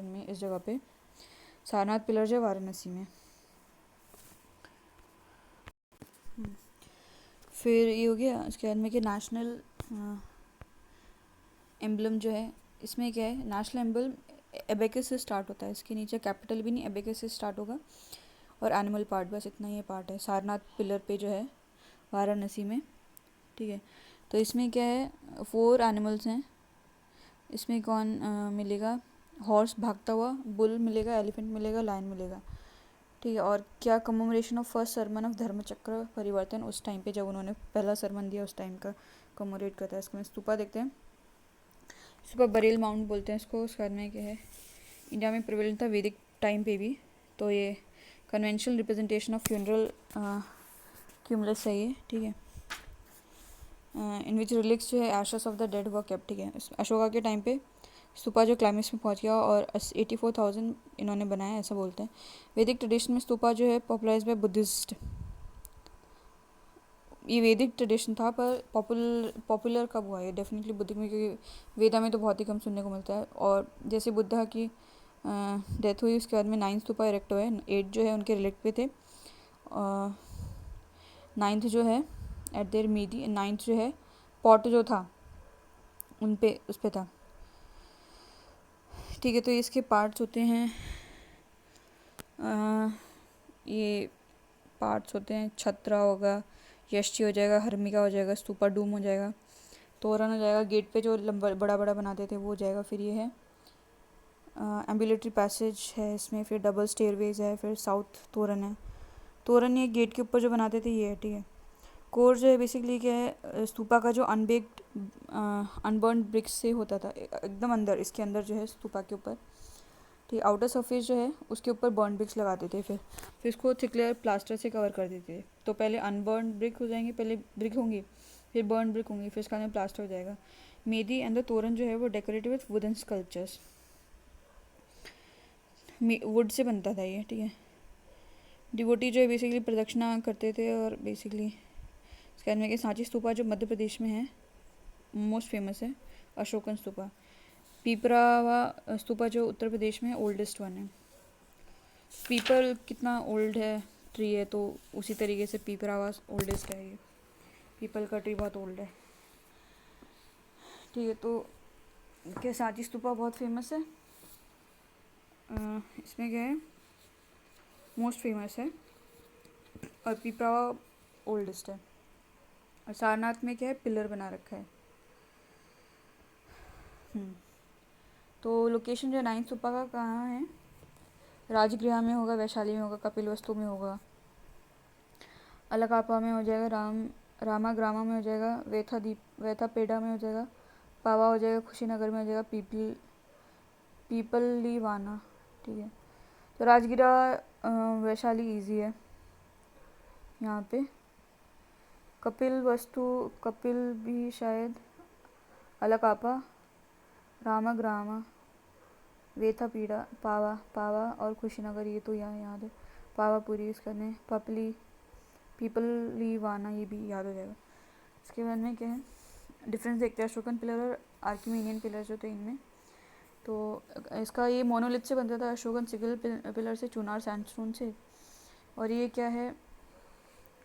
में इस जगह पे। सारनाथ पिलर जो है वाराणसी में। फिर ये हो गया। उसके बाद में कि नेशनल एम्बलम जो है, इसमें क्या है, नेशनल एम्बलम एबेकस से स्टार्ट होता है, इसके नीचे कैपिटल भी नहीं, एबेकस से स्टार्ट होगा, और एनिमल पार्ट, बस इतना ही पार्ट है सारनाथ पिलर पे जो है वाराणसी में। ठीक है, तो इसमें क्या है, 4 एनिमल्स हैं। इसमें कौन मिलेगा, हॉर्स भागता हुआ, बुल मिलेगा, एलिफेंट मिलेगा, लायन मिलेगा। ठीक है, और क्या कमोमरेशन ऑफ फर्स्ट सरमन ऑफ धर्मचक्र परिवर्तन, उस टाइम पे जब उन्होंने पहला सरमन दिया उस टाइम का कमोरेट करता है। इसको में स्तूपा देखते हैं, स्तूपा बरेल माउंट बोलते हैं इसको। उसके बाद में क्या है, इंडिया में प्रिवेलेंट था वैदिक टाइम पे भी, तो ये conventional representation of funeral cumulus है ये। ठीक है, इन विच रिलिक्स जो है ashes of the dead were kept. ठीक है, अशोका के टाइम पे स्तूपा जो क्लाइमेक्स में पहुंच गया और 84,000 इन्होंने बनाया, ऐसा बोलते हैं। वैदिक ट्रेडिशन में स्तूपा जो है पॉपुलराइज बाय बुद्धिस्ट। ये वैदिक ट्रेडिशन था पर पॉपुलर कब हुआ, ये डेफिनेटली बुद्धिक में, क्योंकि वेदा में तो बहुत ही कम सुनने को मिलता है। और जैसे बुद्धा की डेथ हुई उसके बाद में 9 स्तूपा इरेक्ट हुए। 8 जो है उनके रिलेट पे थे, 9th जो है एट देयर मीदी, 9th जो है पॉट जो था उन पे, उस पे था। ठीक है, तो इसके पार्ट्स होते हैं, ये पार्ट्स होते हैं, छत्रा होगा, यष्टि हो जाएगा, हर्मिका हो जाएगा, स्तूपा डूम हो जाएगा, तोरण हो जाएगा, गेट पे जो लंबा बड़ा बड़ा बनाते थे वो हो जाएगा। फिर ये है एम्बुलेटरी पैसेज है इसमें, फिर डबल स्टेयरवेज है, फिर साउथ तोरण है। तोरण ये गेट के ऊपर जो बनाते थे ये है। ठीक है, कोर जो है बेसिकली क्या है, स्तूपा का जो अनबेक्ड अनबर्न ब्रिक्स से होता था, एकदम अंदर, इसके अंदर जो है स्तूपा के ऊपर। ठीक, आउटर सरफेस जो है उसके ऊपर बर्न ब्रिक्स लगाते थे, फिर इसको थिक लेयर प्लास्टर से कवर कर देते थे। तो पहले अनबर्न ब्रिक हो जाएंगे, पहले ब्रिक होंगी, फिर बर्न ब्रिक होंगी, फिर इसका अंदर प्लास्टर हो जाएगा। मेदी एंड द तोरण जो है वो decorated with wooden sculptures, would say बनता था ये। ठीक है, डिवोटी जो है बेसिकली प्रदक्षिणा करते थे, और बेसिकली इसके अंदर के सांची स्तूपा जो मध्य प्रदेश में है मोस्ट फेमस है, अशोकन स्तूपा। पीपरावा स्तूपा जो उत्तर प्रदेश में ओल्डेस्ट वन है। पीपल कितना ओल्ड है ट्री है, तो उसी तरीके से पीपरावा ओल्डेस्ट है ये, पीपल का ट्री बहुत ओल्ड है। ठीक है, तो क्या सांची स्तूपा बहुत फेमस है, इसमें क्या है मोस्ट फेमस है, और पीपरावा ओल्डेस्ट है। और सारनाथ में क्या है, पिलर बना रखा है। तो लोकेशन जो 9 स्तूपा का कहाँ है, राजगृह में होगा, वैशाली में होगा, कपिलवस्तु में होगा, अलकापा में हो जाएगा, रामाग्रामा में हो जाएगा, वेथापेडा में हो जाएगा, पावा हो जाएगा, कुशीनगर में हो जाएगा, पीपलीवाना। ठीक है, तो राजगीरा वैशाली इजी है यहाँ पे। कपिल भी शायद, अलकापा, रामाग्रामा, वेथापीड़ा, पावा और कुशीनगर, ये तो यहाँ याद है। पावापुरी इसका नहीं, पीपलीवाना ये भी याद हो जाएगा। इसके बाद में क्या है, डिफरेंस देखते हैं अशोकन पिलर और आर्किमेनियन पिलर जो थे इनमें। तो इसका ये मोनोलिथ से बनता था, अशोकन सिंगल पिलर से, चुनार सैंडस्टोन से। और ये क्या है,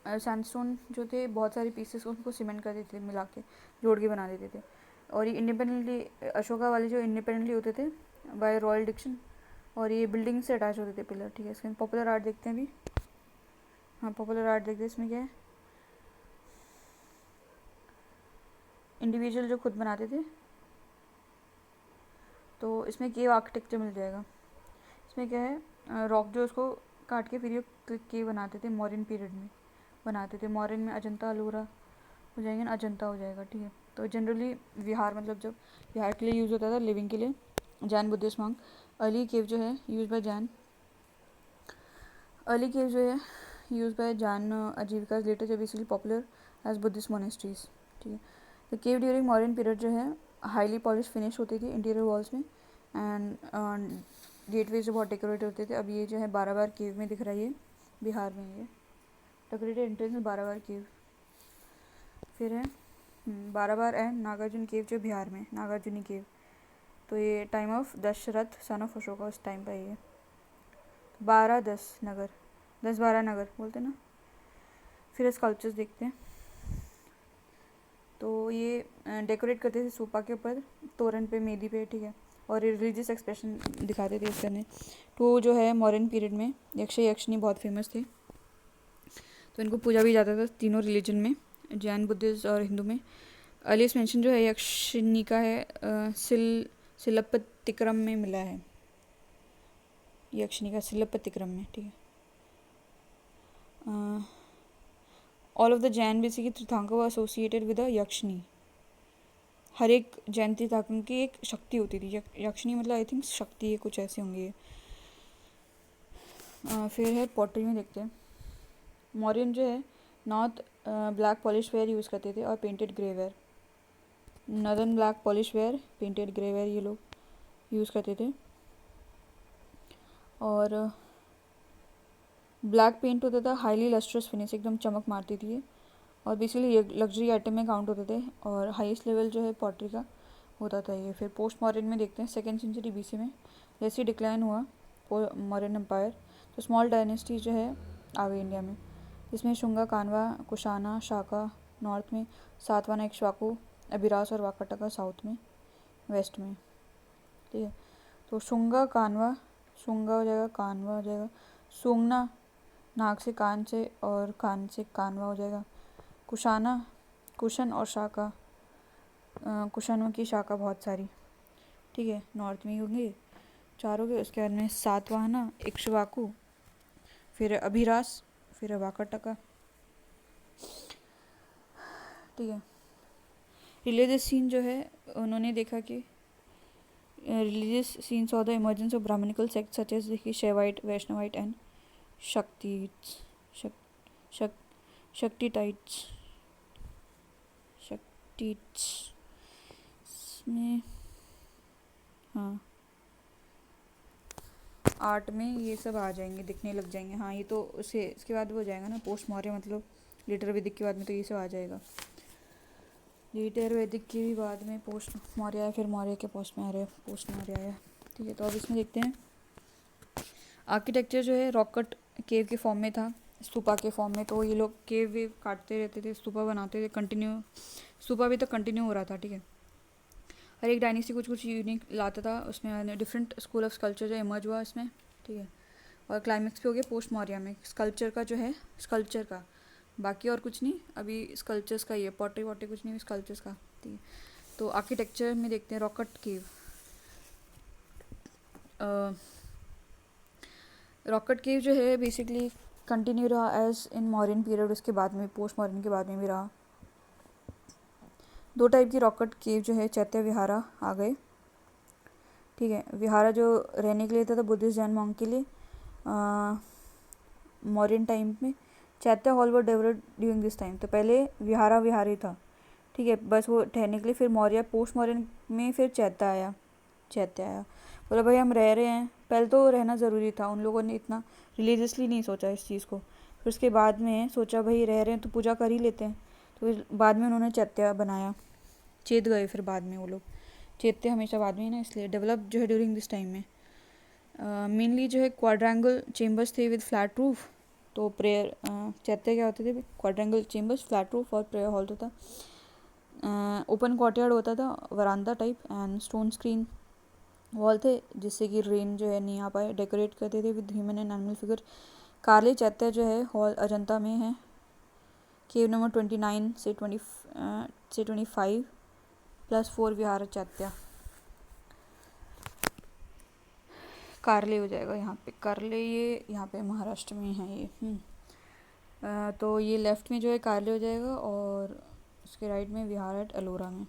सैंडस्टोन जो थे बहुत सारे पीसेस को उनको सीमेंट कर देते थे, मिला के जोड़ के बना देते थे। और ये इंडिपेंडेंटली, अशोका वाले जो इंडिपेंडेंटली होते थे बाय रॉयल डिक्शन, और ये बिल्डिंग से अटैच होते थे पिलर। ठीक है, इसके पॉपुलर आर्ट देखते हैं अभी। हाँ, पॉपुलर आर्ट देखते हैं, इसमें क्या है, इंडिविजुअल जो खुद बनाते थे, तो इसमें केव आर्किटेक्चर मिल जाएगा। इसमें क्या है, रॉक जो उसको काट के फिर ये केव बनाते थे, मॉडर्न पीरियड में बनाते थे। मॉडर्न में अजंता अलोरा हो जाएंगे ना, अजंता हो जाएगा। ठीक है, तो जनरली विहार, मतलब जब विहार के लिए यूज़ होता था, लिविंग के लिए, Jain Buddhist monk. Early cave जो है use by Jain, early cave जो है use by Jain Ajivika, later जो basically popular as Buddhist monasteries. ठीक है, the cave during modern period जो है हाईली पॉलिश फिनिश होती थी इंटीरियर वॉल्स में, एंड गेटवे जो बहुत डेकोरेट होते थे। अब ये जो है बाराबार केव में दिख रहा है, ये बिहार में ये डेकोरेटेड एंट्रेंस में बाराबार केव। फिर है बाराबार एंड नागार्जुन केव जो बिहार में नागार्जुनी केव। तो ये time of Dasharatha son of Ashoka उस टाइम पर ये 10-12 नगर बोलते ना। फिर स्कल्पचर्स देखते हैं। तो ये डेकोरेट करते थे सूपा के ऊपर, तोरण पे, मेदी पे, ठीक है। और रिलीजियस एक्सप्रेशन दिखाते थे इसके अंदर। तो जो है मॉडर्न पीरियड में यक्ष यक्षिणी बहुत फेमस थे, तो इनको पूजा भी जाता था तीनों रिलीजन में, जैन, बुद्धिस्ट और हिंदू में। अर्लीस्ट मेंशन जो है यक्षिणी का है शिलप्पतिक्रम में मिला है, यक्षिणी का शिलप्पतिक्रम में, ठीक है। All of the Jain basically तीर्थंकर वर एसोसिएटेड विद अ यक्षिणी। हर एक जैन तीर्थंकर की एक शक्ति होती थी। यक्षिणी मतलब आई थिंक शक्ति है, कुछ ऐसे होंगे। फिर है पॉटरी में देखते हैं। मौर्यन जो है north black polish ware use करते थे और painted grey ware. Northern black polish ware, painted grey ware ये लोग यूज़ करते थे। और ब्लैक पेंट होता था, हाईली लस्ट्रस फिनिश, एकदम चमक मारती थी ये। और बेसिकली लग्जरी आइटम में काउंट होते थे। और हाईएस्ट लेवल जो है पॉटरी का होता था ये। फिर पोस्ट मॉडर्न में देखते हैं 2nd सेंचुरी BC में जैसे डिक्लाइन हुआ मॉडर्न एम्पायर, तो स्मॉल डायनेस्टी जो है आ गई इंडिया में, जिसमें शुंगा, कान्वा, कुशाना, शाका नॉर्थ में, सातवाहन, इक्ष्वाकु, अभिरास और वाकाटका साउथ में, वेस्ट में, ठीक है। तो शुंगा हो जाएगा, कान्वा हो जाएगा, सुंगना नाक से कान से और कान से कानवा हो जाएगा। कुशाना, कुशन और शाका, कुशनों की शाखा बहुत सारी, ठीक है, नॉर्थ में ही होंगे, 4 हो गए। उसके बाद में सातवाहना, इक्ष्वाकु, फिर अभिरास, फिर वाकाटका, ठीक है। रिलीजियस सीन जो है उन्होंने देखा कि religious scene saw the emergence of Brahmanical sect such as देखिए शैवाइट, वैष्णवाइट एंड शक्तिटाइट्स में। हाँ, आर्ट में ये सब आ जाएंगे, दिखने लग जाएंगे। हाँ, ये तो इसके बाद वो हो जाएगा ना, पोस्ट मौर्य मतलब लेटर वैदिक के बाद में, तो ये सब आ जाएगा। लेटर वैदिक के भी बाद में पोस्ट मौर्य आया, फिर मौर्य के पोस्ट मौर्य आया, ठीक है। तो अब इसमें देखते हैं आर्किटेक्चर जो है रॉक कट केव के फॉर्म में था, स्तूपा के फॉर्म में। तो ये लोग केव वेव काटते रहते थे, स्तूपा बनाते थे, कंटिन्यू स्तूपा भी तो कंटिन्यू हो रहा था, ठीक है। हर एक डायनेस्टी कुछ यूनिक लाता था, उसमें डिफरेंट स्कूल ऑफ स्कल्पचर जो इमर्ज हुआ इसमें, ठीक है। और क्लाइमेक्स पे हो गया पोस्ट मौर्य में स्कल्पचर का जो है, स्कल्पचर का, बाकी और कुछ नहीं, अभी स्कल्पचर्स का ही है, पॉटरी वॉटरी कुछ नहीं, स्कल्पचर्स का, ठीक है। तो आर्किटेक्चर में देखते हैं rock cut cave. Rock cut cave जो है बेसिकली कंटिन्यू रहा एज इन मॉडर्न पीरियड, उसके बाद में पोस्ट मॉडर्न के बाद में भी रहा। 2 टाइप की रॉक कट केव जो है, चैत्य विहारा आ गए, ठीक है। विहारा जो रहने के लिए था बुद्धिस्ट जैन मॉन्क के लिए मॉडर्न टाइम में। चैत्य hall were developed during this time, तो पहले विहार ही था, ठीक है, बस वो ठहरने के लिए। फिर मौर्य पोस्ट मॉडर्न में फिर चैत्य आया बोला भाई हम रह रहे हैं। पहले तो रहना ज़रूरी था, उन लोगों ने इतना रिलीजियसली नहीं सोचा इस चीज़ को। फिर उसके बाद में सोचा भाई रह रहे हैं तो पूजा कर ही लेते हैं, तो फिर बाद में उन्होंने चैत्य बनाया। चेत गए फिर बाद में वो लोग, चेतते हमेशा बाद में ही ना, इसलिए डेवलप जो है ड्यूरिंग दिस टाइम में। मेनली जो है क्वाड्रेंगल चेम्बर्स थे विद फ्लैट रूफ। तो प्रेयर चैत्य क्या होते थे, क्वाड्रेंगल चेम्बर्स, फ्लैट रूफ और प्रेयर हॉल होता, ओपन कोर्टयार्ड होता था, verandah type, and stone screen wall थे जिससे कि रेन जो है नहीं आ पाए। डेकोरेट करते थे with human and animal figure. कारले चैत्य जो है हॉल अजंता में है, केव नंबर 29 से 25 +4 विहार चैत्य। कारले हो जाएगा यहाँ पे, कारले ये यहाँ पे महाराष्ट्र में है ये। तो ये लेफ्ट में जो है कारले हो जाएगा, और उसके राइट में विहार एट अलोरा में।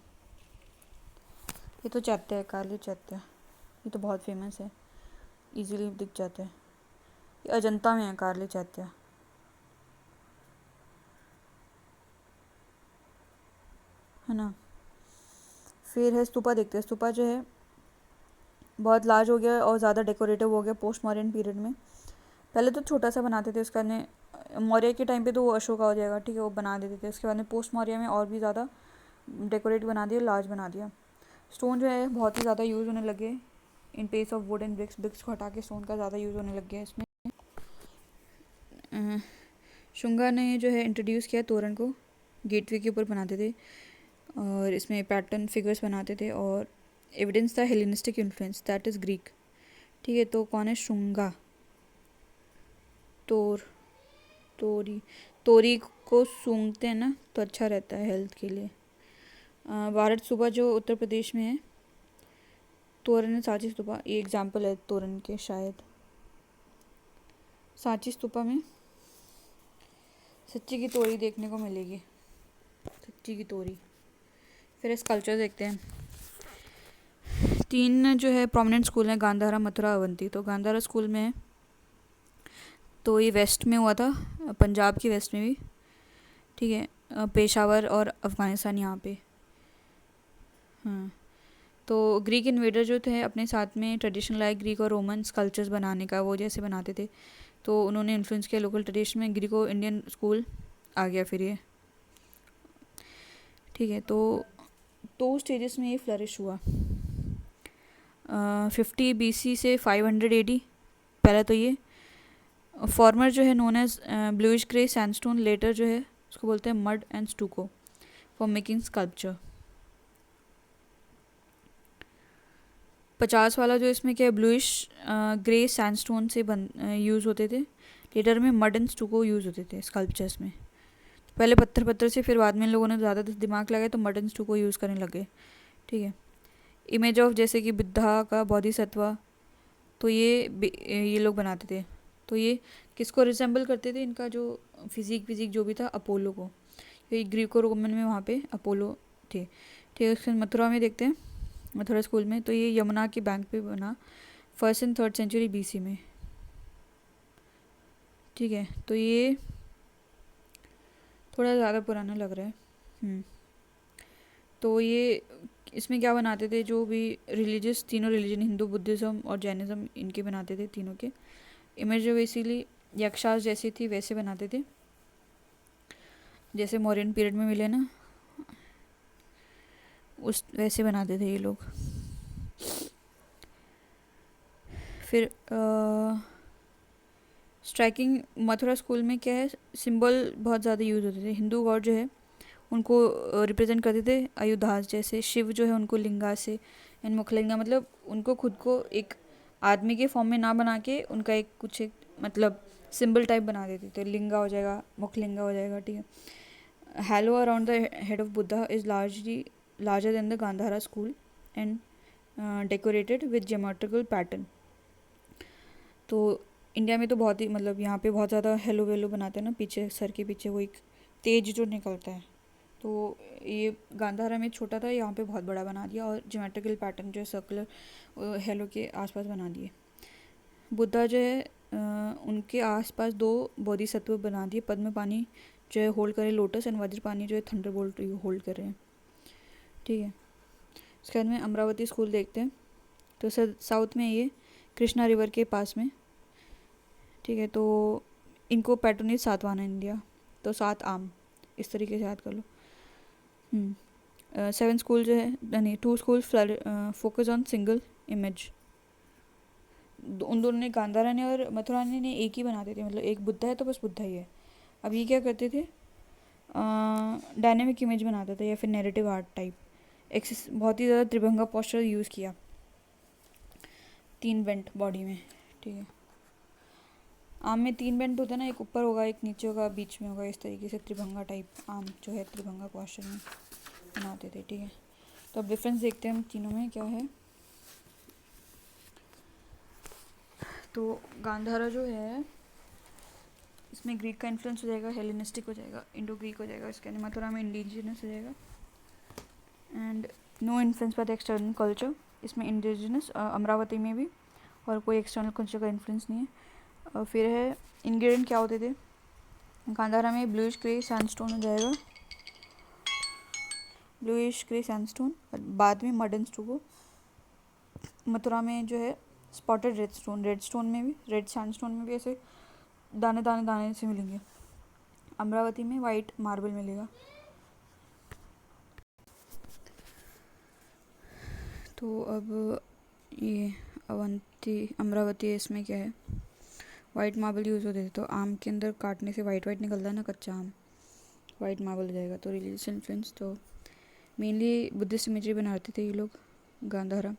ये तो चैत्य है, कारले चैत्य, ये तो बहुत फेमस है, इजीली दिख जाता है। ये अजंता में है कारले चैत्य, है ना। फिर है स्तूपा देखते हैं। स्तूपा जो है बहुत लार्ज हो गया और ज़्यादा डेकोरेटिव हो गया पोस्ट मॉडर्न पीरियड में। पहले तो छोटा सा बनाते थे, उसका ने मौर्य के टाइम पे तो वो अशोका हो जाएगा, ठीक है, वो बना देते थे। उसके बाद में पोस्ट मौर्य में और भी ज़्यादा डेकोरेट बना दिया, लार्ज बना दिया। स्टोन जो है बहुत ही ज़्यादा यूज़ होने लगे in place of wood and bricks. Bricks को हटा के स्टोन का ज़्यादा यूज़ होने लग गया इसमें। शुंगा ने जो है इंट्रोड्यूस किया तोरण को, गेटवे के ऊपर बनाते थे और इसमें पैटर्न फिगर्स बनाते थे और एविडेंस था Hellenistic influence, that is Greek. ठीक है, तो कौन है शुंगा? तोर तोरी तोरी को सूंघते हैं ना तो अच्छा रहता है हेल्थ के लिए। भारत सूबा जो उत्तर प्रदेश में है, तोरण सांची स्तूपा, ये एग्जाम्पल है तोरण के। शायद सांची स्तूपा में सच्ची की तोरी देखने को मिलेगी, सच्ची की तोरी। फिर स्कल्पचर देखते हैं। 3 जो है प्रोमिनेंट स्कूल हैं, गांधारा, मथुरा, अवंती। तो गांधारा स्कूल में है, तो ये वेस्ट में हुआ था, पंजाब की वेस्ट में भी, ठीक है, पेशावर और अफ़गानिस्तान यहाँ पे। हाँ, तो ग्रीक इन्वेडर जो थे अपने साथ में ट्रेडिशनल लाइक ग्रीक और रोमन स्कल्पचर्स बनाने का वो जैसे बनाते थे, तो उन्होंने इन्फ्लुएंस किया लोकल ट्रेडिशन में। ग्रीको इंडियन स्कूल आ गया फिर ये, ठीक है। तो स्टेजेस में ये फ्लरिश हुआ। 50 BC से 500 AD पहला तो ये फॉर्मर जो है known as bluish grey sandstone, later जो है उसको बोलते हैं mud and stucco for making sculpture. 50 वाला जो इसमें क्या है, ब्लूइश ग्रे सैंडस्टोन से यूज़ होते थे। लेटर में मड एंड स्टूको यूज़ होते थे स्कल्पचर्स में। पहले पत्थर से, फिर बाद में इन लोगों ने ज़्यादा दिमाग लगाया तो मड एंड स्टूको यूज़ करने लगे, ठीक है। इमेज ऑफ जैसे कि बुद्धा का बोधिसत्व, तो ये लोग बनाते थे। तो ये किसको रिसेंबल करते थे? इनका जो फिजिक जो भी था, अपोलो को। ये ग्रीको रोमन में वहाँ पे अपोलो थे, ठीक है। फिर मथुरा में देखते हैं, मथुरा स्कूल में, तो ये यमुना के बैंक पे बना 1st and 3rd century BC में, ठीक है। तो ये थोड़ा ज़्यादा पुराना लग रहा है। तो ये इसमें क्या बनाते थे, जो भी रिलीजियस, तीनों रिलीजन, हिंदू, बुद्धिज़्म और जैनिज़्म, इनके बनाते थे तीनों के इमेज। जो बेसिकली यक्षास जैसी थी वैसे बनाते थे, जैसे मौर्यन पीरियड में मिले ना, उस वैसे बनाते थे ये लोग। फिर स्ट्राइकिंग मथुरा स्कूल में क्या है, सिंबल बहुत ज़्यादा यूज़ होते थे। हिंदू गॉड जो है उनको रिप्रेजेंट करते थे आयुधास, जैसे शिव जो है उनको लिंगा से एंड मुखलिंगा, मतलब उनको खुद को एक आदमी के फॉर्म में ना बना के उनका एक मतलब सिंबल टाइप बना देते थे। लिंगा हो जाएगा, मुखलिंगा हो जाएगा, ठीक है। Halo around the head of Buddha is larger than the Gandhara school and decorated with geometrical pattern. तो इंडिया में तो बहुत ही, मतलब यहाँ पे बहुत ज़्यादा हेलो वेलो बनाते हैं ना, पीछे सर के पीछे वो एक तेज जो निकलता है। तो ये गांधारा में छोटा था, यहाँ पे बहुत बड़ा बना दिया और ज्योमेट्रिकल पैटर्न जो है सर्कुलर हेलो के आसपास बना दिए। बुद्धा जो है उनके आसपास 2 बोधिसत्व बना दिए। पद्म पानी जो है होल्ड करे लोटस, एंड वज्र पानी जो है थंडरबोल्ट होल्ड कर रहे हैं, ठीक है। उसके बाद में अमरावती स्कूल देखते हैं। तो साउथ में ये कृष्णा रिवर के पास में, ठीक है। तो इनको पैट्रोनेज सातवाहन इंडिया, तो 7 आम, इस तरीके से याद कर लो। 7 स्कूल जो है, नहीं 2 school focus on single image. उन दोनों ने, गांधारा ने और मथुरा ने एक ही बनाते थे, मतलब एक बुद्धा है तो बस बुद्धा ही है। अब ये क्या करते थे, डायनेमिक इमेज बनाते थे या फिर नैरेटिव आर्ट टाइप। बहुत ही ज़्यादा त्रिभंगा पोस्चर यूज़ किया, 3 बेंट बॉडी में, ठीक है। आम में 3 बेंट होता है ना, एक ऊपर होगा, एक नीचे होगा, बीच में होगा, इस तरीके से त्रिभंगा टाइप आम जो है त्रिभंगा पोस्चर में बनाते थे, ठीक है। तो अब डिफरेंस देखते हैं हम तीनों में क्या है। तो गांधारा जो है इसमें ग्रीक का इन्फ्लुएंस हो जाएगा, हेलेनिस्टिक हो जाएगा, इंडो ग्रीक हो जाएगा। इसके अंदर मथुरा में इंडिजिनस हो जाएगा and no influence by the external culture. इसमें इंडिजिनस, अमरावती में भी, और कोई एक्सटर्नल कल्चर का इन्फ्लुएंस नहीं है। फिर है इंग्रेडिएंट क्या होते थे, गांधारा में ब्लूइश ग्रे सैंडस्टोन हो जाएगा, ब्लूइश ग्रे सैंडस्टोन, बाद में मड एंड स्टूको। मथुरा में जो है स्पॉटेड रेड स्टोन में भी, रेड सैंडस्टोन में भी ऐसे दाने दाने दाने से मिलेंगे। अमरावती में वाइट मार्बल मिलेगा। तो अब ये अमरावती इसमें क्या है, वाइट मार्बल यूज़ होते थे, तो आम के अंदर काटने से वाइट वाइट निकलता है ना, कच्चा आम, वाइट मार्बल हो जाएगा। तो रिलीजियस इन्फ्लुएंस, तो मेनली बुद्धिस्ट इमेजरी बनाते थे ये लोग, गांधारा।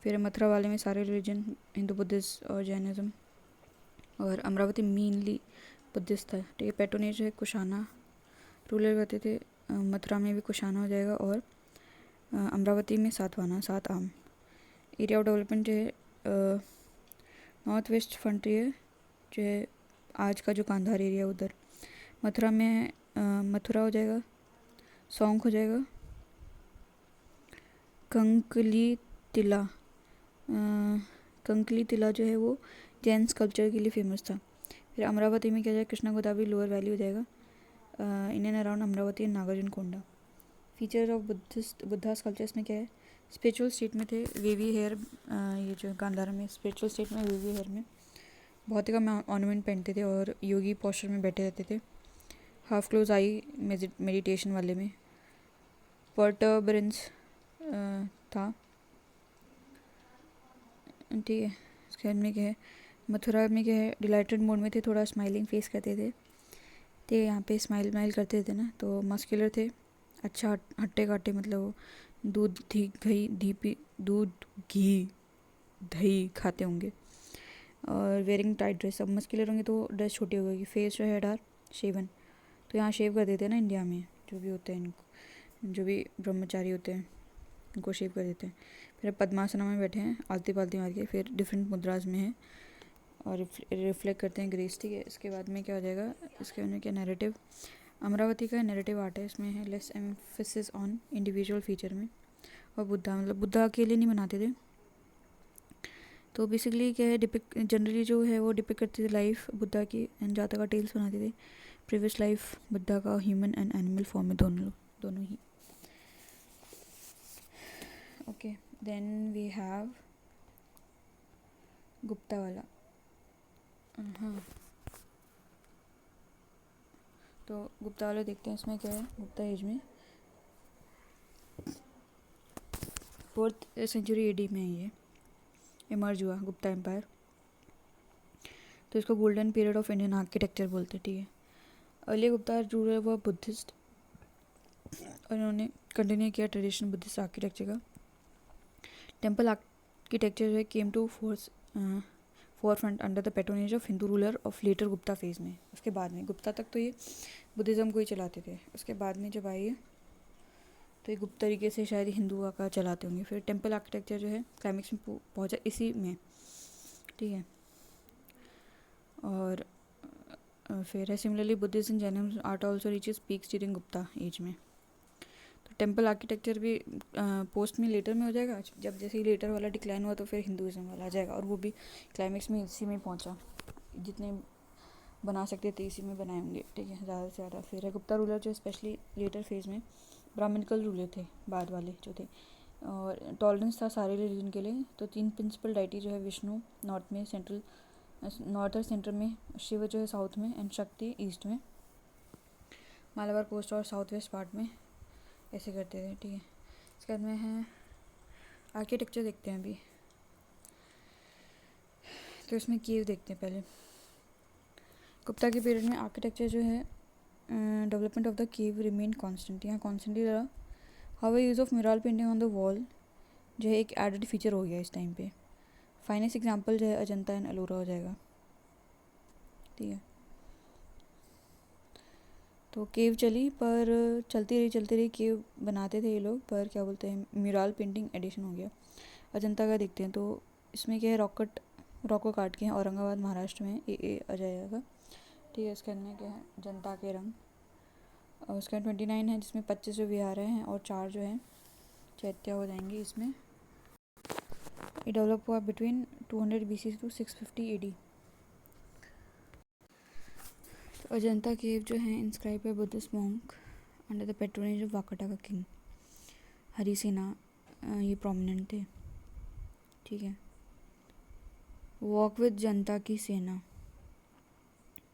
फिर मथुरा वाले में सारे रिलीजन, हिंदू, बुद्धिस्ट और जैनिज़्म। और अमरावती मेनली बुद्धिस्ट था। ठीक है। पैट्रोनेज है कुशाना रूलर करते थे। मथुरा में भी कुशाना हो जाएगा, और अमरावती में सातवाहना, सात आम। एरिया ऑफ डेवलपमेंट जो है नॉर्थ वेस्ट फ्रंटियर जो है, आज का जो कांधार एरिया उधर। मथुरा में मथुरा हो जाएगा, सौंख हो जाएगा, कंकली तिला। कंकली तिला जो है वो जैन स्कल्पचर के लिए फेमस था। फिर अमरावती में क्या जाएगा, कृष्णा गोदावरी लोअर वैली हो जाएगा, in and around Amaravati and Nagarjunakonda. Feature of Buddha sculptures में क्या है, स्पिरिचुअल स्टेट में थे, वेवी हेयर। ये जो गांधारा में स्पिरिचुअल स्टेट में वेवी हेयर में बहुत ही कम ऑर्नामेंट पहनते थे और योगी पोस्चर में बैठे रहते थे। हाफ क्लोज आई मेडिटेशन वाले में पर्टर्बरेंस था। ठीक है। इसके बाद में क्या है, मथुरा में क्या है, डिलाइटेड मोड में थे, थोड़ा स्माइलिंग फेस करते थे। ठीक है। यहाँ पे स्माइल करते थे ना, तो मस्कुलर थे, अच्छा हट्टे काटे, मतलब वो दूध घी दही खाते होंगे। और वेयरिंग टाइट ड्रेस, अब मस्कुलर होंगे तो ड्रेस छोटी हो गई। फेस जो हेड आर शेवन, तो यहाँ शेव कर देते हैं ना इंडिया में, जो भी होते हैं इनको, जो भी ब्रह्मचारी होते हैं इनको शेव कर देते हैं। फिर पद्मासना में बैठे हैं आलती पालती मार के, फिर डिफरेंट मुद्राज में है और रिफ्लेक्ट करते हैं ग्रेस। ठीक है। इसके बाद में क्या हो जाएगा, इसके बाद में क्या, नैरेटिव। अमरावती का नैरेटिव आर्ट है, इसमें है less emphasis on individual feature में। और बुद्धा, मतलब बुद्धा अकेले नहीं बनाते थे, तो बेसिकली क्या है, जनरली जो है वो डिपिक्ट करते थे लाइफ बुद्धा की, एंड जातक का टेल्स बनाते थे, प्रीवियस लाइफ बुद्धा का ह्यूमन एंड एनिमल फॉर्म में, दोनों ही। Okay, then we have Gupta वाला। हाँ, तो गुप्ता वाला देखते हैं, इसमें क्या है, गुप्ता एज में 4th सेंचुरी एडी में ये इमर्ज हुआ गुप्ता एम्पायर। तो इसको golden period of Indian architecture बोलते हैं। ठीक है। अर्ली गुप्ता रूलर हुआ बुद्धिस्ट, और इन्होंने कंटिन्यू किया ट्रेडिशनल बुद्धिस्ट आर्किटेक्चर का। टेम्पल आर्किटेक्चर जो came to forefront under the patronage of Hindu ruler of later Gupta phase में। उसके बाद में गुप्ता तक तो ये बुद्धिज़्म को ही चलाते थे, उसके बाद में जब आए तो ये गुप्त तरीके से शायद हिंदू का चलाते होंगे। फिर टेम्पल आर्किटेक्चर जो है क्लाइमेक्स में पहुंचा इसी में। ठीक है। और फिर है similarly Buddhism and Jainism art also reaches peaks during Gupta age में। तो टेम्पल आर्किटेक्चर भी पोस्ट में लेटर में हो जाएगा, जब जैसे ही लेटर वाला डिक्लाइन हुआ तो फिर हिंदुज़म वाला आ जाएगा, और वो भी क्लाइमेक्स में इसी में पहुंचा, जितने बना सकते थे इसी में बनाए होंगे। ठीक है, ज़्यादा से ज़्यादा। फिर है गुप्ता रूलर जो स्पेशली लेटर फेज में ब्राह्मणिकल रूलर थे, बाद वाले जो थे, और टॉलरेंस था सारे रिलीजन के लिए। तो 3 प्रिंसिपल डाइटी जो है, विष्णु नॉर्थ में, नॉर्थ और सेंटर में, शिव जो है साउथ में, एंड शक्ति ईस्ट में, मालाबार कोस्ट और साउथ वेस्ट पार्ट में ऐसे करते थे। ठीक है। इसके बाद में है आर्किटेक्चर देखते हैं अभी। तो इसमें केव देखते हैं पहले। गुप्ता के पीरियड में आर्किटेक्चर जो है, development of the cave remain constant, यहाँ कॉन्स्टेंटली रहा। How use of mural painting on the wall जो है एक एडेड फीचर हो गया इस टाइम पे। फाइनेस्ट एग्जांपल जो है अजंता एंड एलोरा हो जाएगा। ठीक है। तो केव चली, पर चलती रही केव बनाते थे ये लोग, पर क्या बोलते हैं, म्यूरल पेंटिंग एडिशन हो गया। अजंता का देखते हैं। तो इसमें क्या है, रॉक को काट के हैं, औरंगाबाद महाराष्ट्र में ए आ जाएगा। ठीक है। इसके अंदर क्या है, जनता के रंग, और उसका 29 है, जिसमें 25 जो विहार हैं और 4 जो हैं चैत्य हो जाएंगे इसमें। ये डेवलप हुआ बिटवीन 200 BC टू 650 AD। तो अजंता केव जो है inscribe by Buddhist monk under the patronage of Vakataka का किंग हरिसेना, ये प्रोमिनेंट थे। ठीक है। वॉक विद जनता की सेना,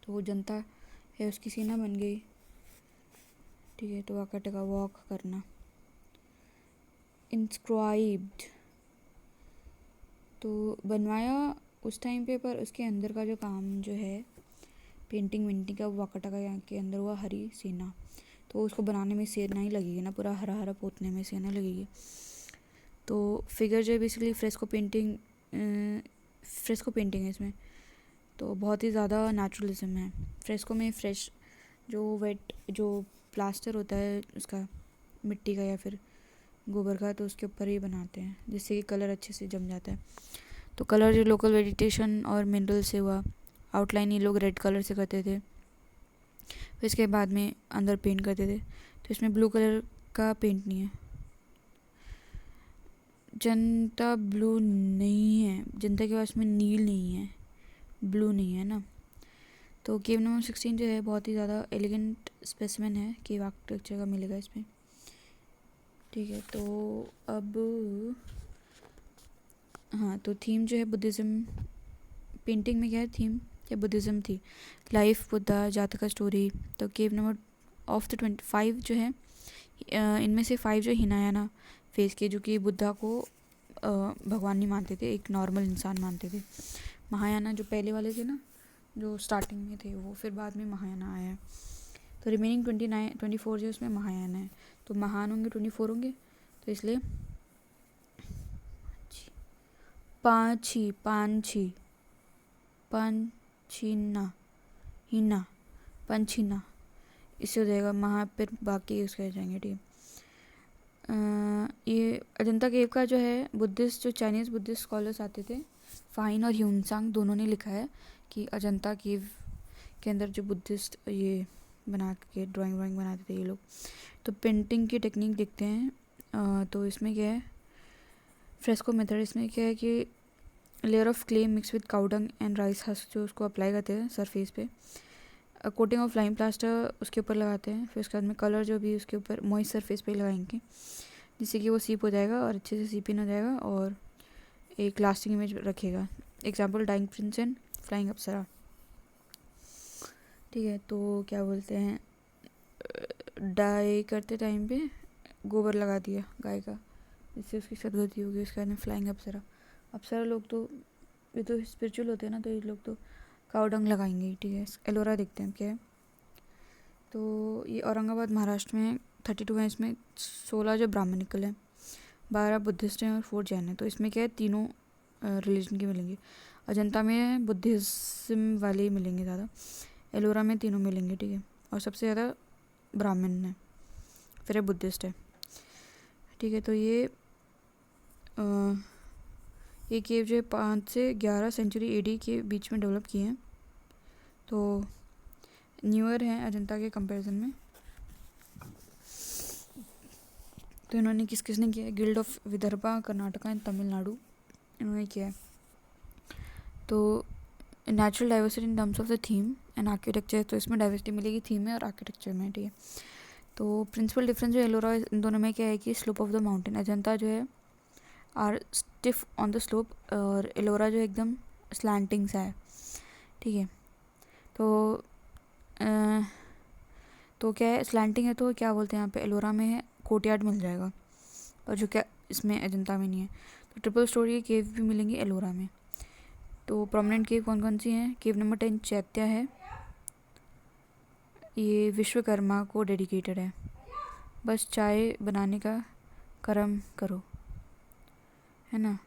तो वो जनता है उसकी सेना बन गई, ठीक है। तो वाका टका वॉक करना। इंस्क्राइब्ड, तो बनवाया उस टाइम पे, पर उसके अंदर का जो काम जो है पेंटिंग वेंटिंग का, वाका टका यहाँ के अंदर हुआ हरी सेना, तो उसको बनाने में सेना ही लगेगी ना, पूरा हरा हरा पोतने में सेना लगेगी। तो फिगर जो है बेसिकली फ्रेस्को पेंटिंग है इसमें, तो बहुत ही ज़्यादा नेचुरलिज्म है। फ्रेस्को में फ्रेश जो वेट जो प्लास्टर होता है उसका, मिट्टी का या फिर गोबर का, तो उसके ऊपर ही बनाते हैं जिससे कि कलर अच्छे से जम जाता है। तो कलर जो लोकल वेजिटेशन और मिनरल से हुआ, आउटलाइन ये लोग रेड कलर से करते थे, फिर इसके बाद में अंदर पेंट करते थे। तो इसमें ब्लू कलर का पेंट नहीं है, जनता ब्लू नहीं है, जनता के पास में नील नहीं है, ब्लू नहीं है ना। तो केव नंबर 16 जो है बहुत ही ज़्यादा एलिगेंट स्पेसिमेन है केव आर्किटेक्चर का, मिलेगा इसमें, ठीक है। तो अब हाँ, तो थीम जो है बुद्धिज़्म, पेंटिंग में क्या है थीम, या बुद्धिज़्म थी, लाइफ बुद्धा जातका स्टोरी। तो केव नंबर ऑफ द 25 जो है, इनमें से 5 जो हिनायाना फेस के, जो कि बुद्धा को भगवान नहीं मानते थे, एक नॉर्मल इंसान मानते थे। महायाना जो पहले वाले थे ना, जो स्टार्टिंग में थे, वो फिर बाद में महायाना आया है। तो रिमेनिंग 24 जो उसमें महायाना है, तो महान होंगे 24 होंगे, तो इसलिए पांछीना हिना पंछीना, इससे हो जाएगा महा, फिर बाकी उसके जाएंगे, ठीक है। ये अजंता केव का जो है बुद्धिस्ट, जो चाइनीज़ बुद्धिस्ट स्कॉलर्स आते थे, फाइन और ह्यूनसांग दोनों ने लिखा है कि अजंता केव के अंदर जो बुद्धिस्ट ये बना के ड्राइंग बनाते थे ये लोग। तो पेंटिंग की टेक्निक देखते हैं। तो इसमें क्या है, फ्रेस्को मेथड, इसमें क्या है कि layer of clay mix with cow dung and rice husk, जो उसको अप्लाई करते हैं सरफेस पे, कोटिंग ऑफ लाइम प्लास्टर उसके ऊपर लगाते हैं, फिर उसके बाद में कलर जो भी उसके ऊपर मॉइस्ट सरफेस पे लगाएंगे, जिससे कि वो सीप हो जाएगा और अच्छे से सीप इन हो जाएगा और एक लास्टिंग इमेज रखेगा। Example dying prince and flying apsara, ठीक है। तो क्या बोलते हैं, डाई करते टाइम पे गोबर लगा दिया गाय का, जिससे उसकी सदगति होगी, उसके बाद में फ्लाइंग अप्सरा लोग तो ये तो स्पिरिचुअल होते हैं ना, तो ये लोग तो काउडंग लगाएंगे, ठीक है। एलोरा देखते हैं क्या है। तो ये औरंगाबाद महाराष्ट्र में 32 है, इसमें 16 जो ब्राह्मणिकल हैं, 12 बुद्धिस्ट हैं और 4 जैन हैं। तो इसमें क्या है, तीनों रिलीजन के मिलेंगे। अजंता में बुद्धिज़्म वाले ही मिलेंगे ज़्यादा, एलोरा में तीनों मिलेंगे, ठीक है। और सबसे ज़्यादा ब्राह्मण है, फिर बुद्धिस्ट है, ठीक है। तो ये केव जो है 5 से 11 सेंचुरी एडी के बीच में डेवलप किए हैं, तो न्यूअर हैं अजंता के कंपैरिजन में। तो इन्होंने किसने किया है, guild of Vidarbha, Karnataka and Tamil Nadu, इन्होंने किया है। तो natural diversity in terms of the theme and architecture, तो इसमें डाइवर्सिटी मिलेगी थीम में और आर्किटेक्चर में, ठीक है। तो प्रिंसिपल डिफरेंस जो एलोरा इन दोनों में क्या है कि slope of the mountain, Ajanta जो है are stiff on the slope और एलोरा जो एकदम स्लैंटिंग सा है, ठीक है। तो क्या है, स्लैंटिंग है, तो क्या बोलते हैं यहाँ पे, एलोरा में है कोर्टयार्ड मिल जाएगा, और जो क्या इसमें अजंता में नहीं है। तो ट्रिपल स्टोरी केव भी मिलेंगी एलोरा में। तो प्रोमिनेंट केव कौन कौन सी हैं, केव नंबर 10 चैत्य है, ये विश्वकर्मा को डेडिकेटेड है, बस चाय बनाने का कर्म करो, है ना,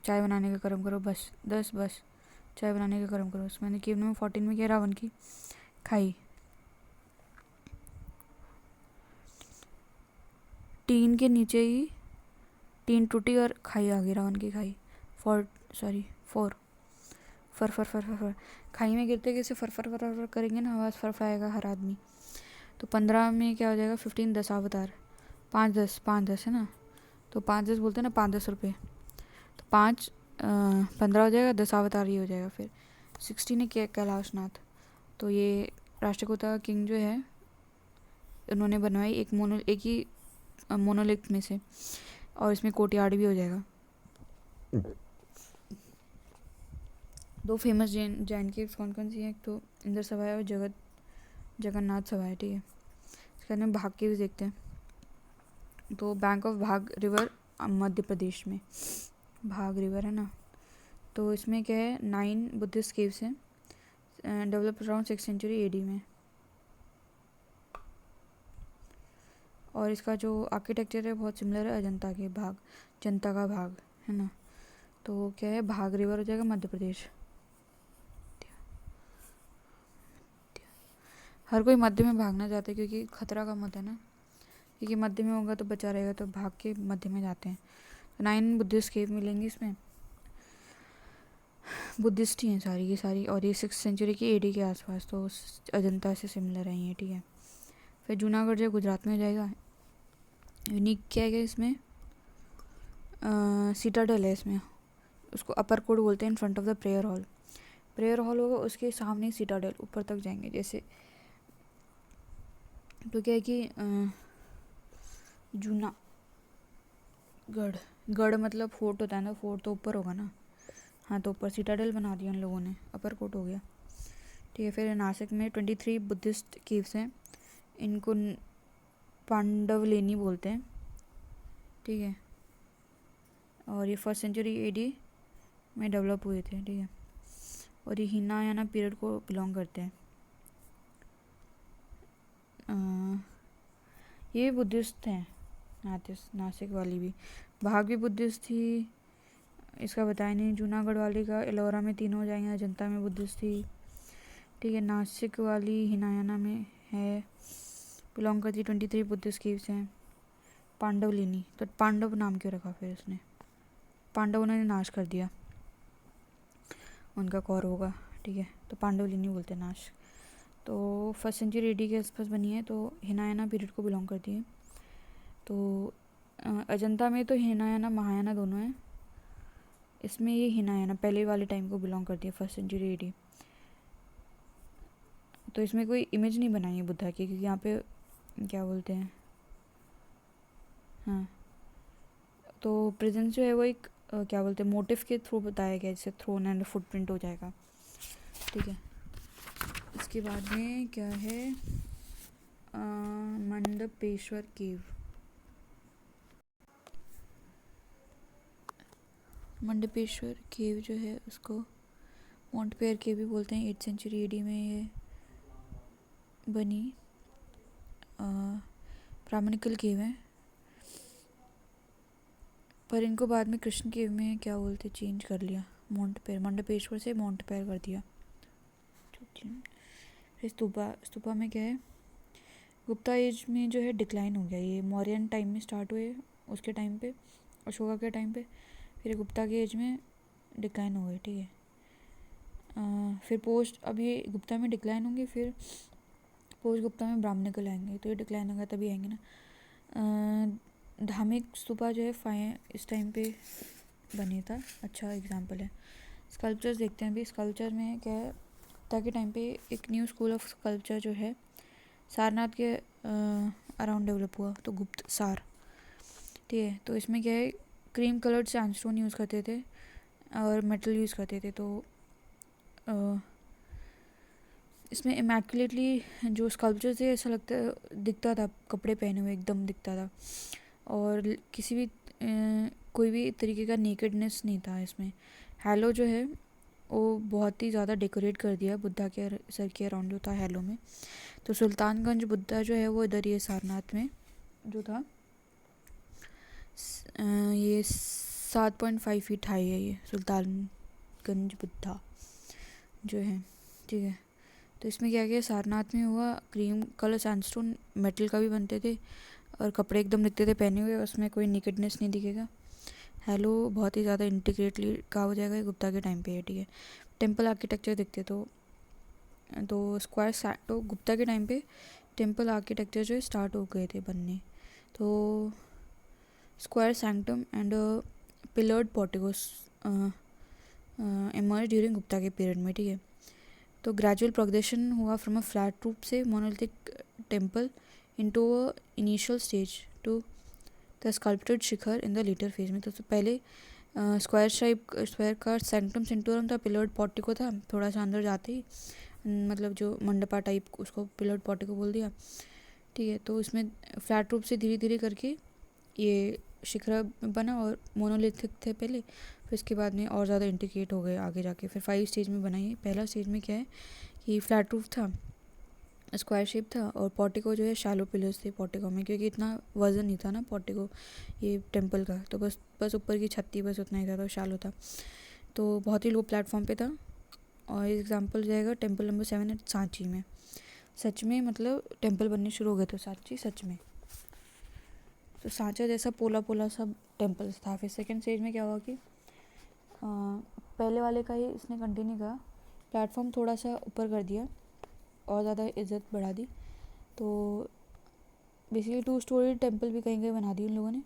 चाय बनाने का कर्म करो, बस चाय बनाने का कर्म करो। उसमें केव नंबर 14 में क्या, रावण की खाई, टीन के नीचे ही टीन टूटी और खाई आ गई, रावण की खाई, फर खाई में गिरते कैसे फर करेंगे ना, आवाज़ फर आएगा हर आदमी। तो 15 में क्या हो जाएगा, 15 10 अवतार, 5 10 है ना, तो 5 10 बोलते हैं ना, 5 10 रुपये, तो 15 हो जाएगा, 10 अवतार ये हो जाएगा। फिर 16 है कैलाश नाथ, तो ये राष्ट्रकूटा किंग जो है उन्होंने बनवाई एक ही मोनोलिथ में से, और इसमें कोर्टयार्ड भी हो जाएगा। दो फेमस जैन केव्स कौन कौन सी हैं? एक तो इंद्र सभा है और जगन्नाथ सभा है, ठीक है। इसके अंदर भाग केव्स देखते हैं। तो बैंक ऑफ भाग रिवर मध्य प्रदेश में भाग रिवर है ना, तो इसमें क्या है 9 बुद्धिस्ट केव्स हैं, develop around 6th century AD में। और इसका जो आर्किटेक्चर है बहुत सिमिलर है अजंता के भाग, जनता का भाग है ना। तो क्या है भाग रिवर हो जाएगा मध्य प्रदेश। हर कोई मध्य में भागना चाहता है क्योंकि खतरा कम होता है ना, क्योंकि मध्य में होगा तो बचा रहेगा, तो भाग के मध्य में जाते हैं। तो 9 बुद्धिस्ट केव मिलेंगे इसमें, बुद्धिस्ट ही हैं सारी की सारी, और ये 6th सेंचुरी की एडी के आसपास, तो अजंता से सिमिलर है ये, ठीक है। फिर जूनागढ़ जो गुजरात में जाएगा, यूनिक क्या है इसमें, सिटाडेल है इसमें, उसको अपर कोड बोलते हैं, इन front of the prayer hall होगा उसके सामने सिटाडेल, ऊपर तक जाएंगे जैसे। तो क्या है कि गढ़ मतलब फोर्ट होता है ना, फोर्ट तो ऊपर होगा ना, हाँ तो ऊपर सिटाडेल बना दिया उन लोगों ने, अपर कोट हो गया, ठीक है। फिर नासिक में 23 बुद्धिस्ट केव्स हैं, इनको पांडवलेनी बोलते हैं, ठीक है। और ये 1st सेंचुरी एडी में डेवलप हुए थे, ठीक है। और ये हिनायाना पीरियड को बिलोंग करते हैं। ये बुद्धिस्ट हैं, नासिक वाली भी, भाग भी बुद्धिस्ट थी, इसका बताया नहीं। जूनागढ़ वाली का एलोरा में 3 हो जाएंगे, अजंता में बुद्धिस्ट थी, ठीक है। नासिक वाली हिनायाना में है, बिलोंग करती 23 बुद्धिस्ट केव्स हैं। पांडवलिनी, तो पांडव नाम क्यों रखा फिर उसने, पांडवों ने नाश कर दिया उनका कौरवों का, ठीक है, तो पांडवलिनी बोलते हैं नाश। तो 1st सेंचुरी एडी के आसपास बनी है, तो हिनायाना पीरियड को बिलोंग करती है। तो अजंता में तो हिनायाना महायाना दोनों हैं, इसमें ये हिनायाना पहले वाले टाइम को बिलोंग करती है, 1st सेंचुरी एडी। तो इसमें कोई इमेज नहीं बनाई है बुद्धा की, क्योंकि यहाँ पे क्या बोलते हैं, हाँ तो प्रेजेंस जो है वो एक क्या बोलते हैं मोटिव के थ्रू बताया गया, जैसे थ्रोन एंड फुटप्रिंट हो जाएगा, ठीक है। इसके बाद में क्या है मंडपेश्वर केव। मंडपेश्वर केव जो है उसको मोंटपेयर केव भी बोलते हैं, 8th सेंचुरी एडी में ये बनी, ब्राह्मणिकल केव है, पर इनको बाद में कृष्ण केव में क्या बोलते चेंज कर लिया, मंडपेश्वर से मोंटपेयर कर दिया। फिर स्तूपा में क्या है, गुप्ता एज में जो है डिक्लाइन हो गया, ये मौर्यन टाइम में स्टार्ट हुए उसके टाइम पे, अशोका के टाइम पे, फिर गुप्ता के एज में डिक्लाइन हो गए, ठीक है। फिर पोस्ट, अब ये गुप्ता में डिक्लाइन होंगे, फिर पोस्ट गुप्ता में ब्राह्मणिकल आएंगे, तो ये डिक्लाइन होगा तभी आएंगे ना। धार्मिक स्तूपा जो है इस टाइम पे बने था, अच्छा एग्जाम्पल है। स्कल्पचर्स देखते हैं अभी, स्कल्पचर में क्या है, गुप्ता के टाइम पे एक न्यू स्कूल ऑफ स्कल्पचर जो है सारनाथ के अराउंड डेवलप हुआ, तो गुप्त सार, ठीक है। तो इसमें क्या है क्रीम कलर्ड सैंडस्टोन यूज़ करते थे और मेटल यूज़ करते थे, तो इसमें इमैक्युलेटली जो स्कल्पचर थे ऐसा दिखता था कपड़े पहने हुए एकदम दिखता था, और किसी भी कोई भी तरीके का नेकेडनेस नहीं था इसमें। हैलो जो है वो बहुत ही ज़्यादा डेकोरेट कर दिया बुद्धा के सर के अराउंड जो था हैलो में। तो सुल्तानगंज बुद्धा जो है वो इधर ही है सारनाथ में जो था, ये 7.5 फीट हाई है ये सुल्तानगंज बुद्धा जो है, ठीक है। तो इसमें क्या किया सारनाथ में हुआ, क्रीम कलर सैंडस्टोन मेटल का भी बनते थे और कपड़े एकदम दिखते थे पहने हुए, उसमें कोई नेकेडनेस नहीं दिखेगा। हैलो बहुत ही ज़्यादा इंटीग्रेटली का हो जाएगा गुप्ता के टाइम पे है, ठीक है। टेम्पल आर्किटेक्चर देखते तो स्क्वायर, तो गुप्ता के टाइम पे टेम्पल आर्किटेक्चर जो है स्टार्ट हो गए थे बनने, तो square sanctum and pillared porticos emerge during Gupta के पीरियड में, ठीक है। तो ग्रेजुअल प्रोग्रेशन हुआ फ्रॉम अ फ्लैट रूप से monolithic temple into a initial stage to the sculpted shikhara in the later phase में। तो पहले स्क्वायर का सेंट्रम सेंटोरम था, पिलर्ड पोर्टिको था, थोड़ा सा अंदर जाते ही मतलब जो मंडपा टाइप उसको पिलर्ड पोर्टिको बोल दिया, ठीक है। तो इसमें फ्लैट रूप से धीरे धीरे करके ये शिखर बना और मोनोलिथिक थे पहले, फिर इसके बाद में और ज़्यादा इंटीग्रेट हो गए आगे जाके, फिर 5 स्टेज में बनाई। पहला स्टेज में क्या है कि फ्लैट रूफ था, स्क्वायर शेप था, और पोर्टिको जो है शैलो पिलर्स थे पोर्टिको में, क्योंकि इतना वजन नहीं था ना पोर्टिको ये टेम्पल का, तो बस ऊपर की छत थी, बस उतना ही था, तो शैलो था, तो बहुत ही लो प्लेटफॉर्म पे था। और एग्जाम्पल जाएगा टेम्पल नंबर 7 है सांची में। सच में मतलब टेम्पल बनने शुरू हो गए थे सांची सच में, तो सांचा जैसा पोला पोला सब टेम्पल्स था। फिर सेकंड स्टेज में क्या हुआ कि पहले वाले का ही इसने कंटिन्यू करा, प्लेटफॉर्म थोड़ा सा ऊपर कर दिया और ज़्यादा इज्जत बढ़ा दी, तो बेसिकली 2 स्टोरी टेम्पल भी कहीं कहीं बना दी उन लोगों ने,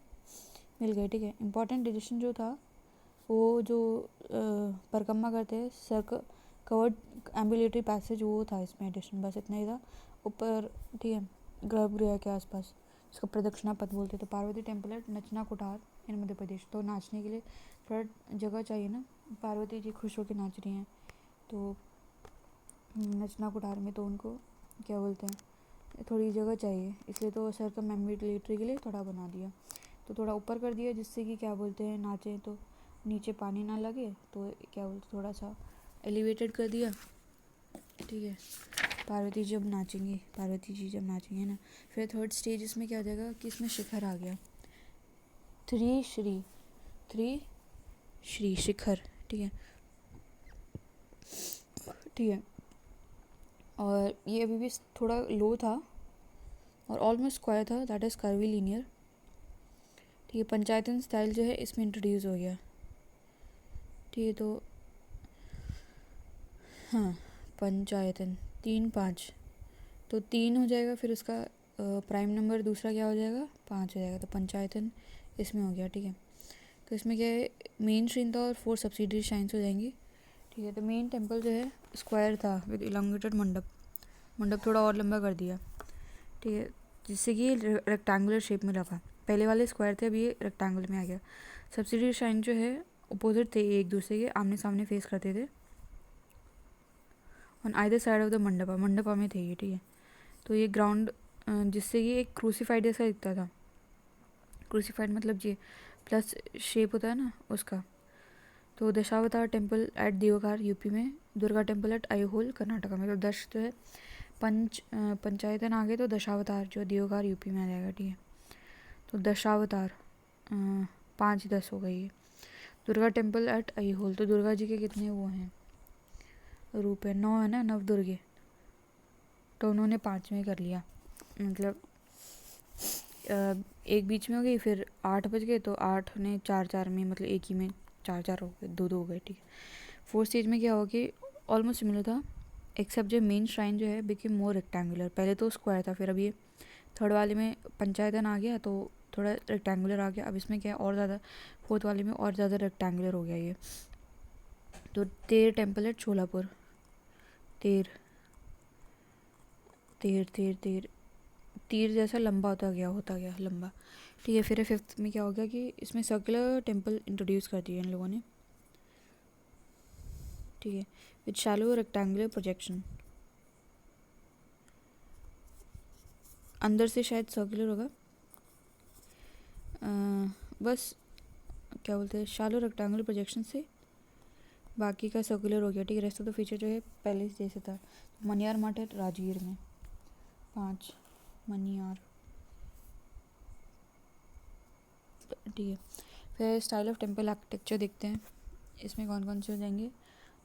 मिल गए, ठीक है। इंपॉर्टेंट एडिशन जो था वो जो परिक्रमा करते हैं सर्कल कवर्ड एम्बुलेटरी पैसेज, वो था इसमें एडिशन, बस इतना ही था ऊपर, ठीक है, गर्भगृह के आसपास, इसको प्रदक्षिणा पथ बोलते। तो पार्वती टेम्पल है नचना कुठार इन मध्य प्रदेश, तो नाचने के लिए थोड़ा जगह चाहिए ना, पार्वती जी खुश होकर नाच रही हैं, तो नचना कुठार में, तो उनको क्या बोलते हैं थोड़ी जगह चाहिए, इसलिए तो सर्कम एम्बुलेटरी के लिए थोड़ा बना दिया, तो थोड़ा ऊपर कर दिया जिससे कि क्या बोलते हैं नाचें तो नीचे पानी ना लगे, तो क्या बोलते थोड़ा सा एलिवेटेड कर दिया, ठीक है। पार्वती जी जब नाचेंगे ना। फिर थर्ड स्टेज इसमें क्या हो जाएगा कि इसमें शिखर आ गया, थ्री श्री शिखर, ठीक है, ठीक है। और ये अभी भी थोड़ा लो था और ऑलमोस्ट स्क्वायर था, दैट इज़ कर्वी लीनियर, ठीक है। पंचायतन स्टाइल जो है इसमें इंट्रोड्यूस हो गया, ठीक है। तो हाँ, पंचायतन 3-5, तो 3 हो जाएगा, फिर उसका प्राइम नंबर दूसरा क्या हो जाएगा 5 हो जाएगा, तो पंचायतन इसमें हो गया, ठीक है। तो इसमें क्या है मेन श्रीन था और 4 सब्सिडरी शाइन्स हो जाएंगी, ठीक है। तो मेन टेम्पल जो है स्क्वायर था विद इलांगेटेड मंडप थोड़ा और लंबा कर दिया, ठीक है, जिससे कि रेक्टेंगुलर शेप में रखा। पहले वाले स्क्वायर थे, अभी ये रेक्टेंगल में आ गया। सब्सिडरी शाइन जो है अपोजिट थे, एक दूसरे के आमने सामने फेस करते थे on either side of the mandapa में थे ये, ठीक है। तो ये ग्राउंड जिससे कि एक क्रूसीफाइड जैसा दिखता था, क्रूसीफाइड मतलब ये प्लस शेप होता है ना उसका। तो Dashavatar temple at Deoghar UP में, दुर्गा टेम्पल एट आईहोल कर्नाटका में। तो दश जो है पंचायतन आ गए, तो दशावतार जो देवघर यूपी में आ जाएगा, ठीक है। तो दशावतार 5-10 हो गई है। दुर्गा टेम्पल एट आईहोल, तो दुर्गा जी के कितने वो हैं रूप है, 9 है ना, 9 दुर्गे, तो उन्होंने 5 में कर लिया, मतलब एक बीच में हो गई, फिर 8 बज गए, तो 8 ने 4-4 में, मतलब एक ही में 4-4 हो गए, 2-2 हो गए, ठीक है। फोर्थ स्टेज में क्या हुआ कि ऑलमोस्ट सिमिलर था, एक्सेप्ट जो मेन श्राइन जो है बिकेम मोर रेक्टेंगुलर, पहले तो स्क्वायर था, फिर अब ये थर्ड वाले में पंचायतन आ गया तो थोड़ा रेक्टेंगुलर आ गया। अब इसमें क्या है और ज़्यादा, फोर्थ वाले में और ज़्यादा रेक्टेंगुलर हो गया ये। तो तेर टेम्पल है छोलापुर, तेर तेर तेर तेर तीर जैसा लंबा होता गया लंबा, ठीक है। फिर फिफ्थ में क्या हो गया कि इसमें सर्कुलर टेम्पल इंट्रोड्यूस कर दिया इन लोगों ने, ठीक है, विद शैलो रेक्टेंगुलर प्रोजेक्शन, अंदर से शायद सर्कुलर होगा, बस क्या बोलते हैं शैलो रेक्टेंगुलर प्रोजेक्शन से बाकी का सर्कुलर हो गया, ठीक है। रेस्ट ऑफ द फीचर जो है पहले जैसे था। मनियार मठ है राजगीर में, 5 मनियार, ठीक है। फिर स्टाइल ऑफ टेम्पल आर्किटेक्चर देखते हैं, इसमें कौन कौन से हो जाएंगे,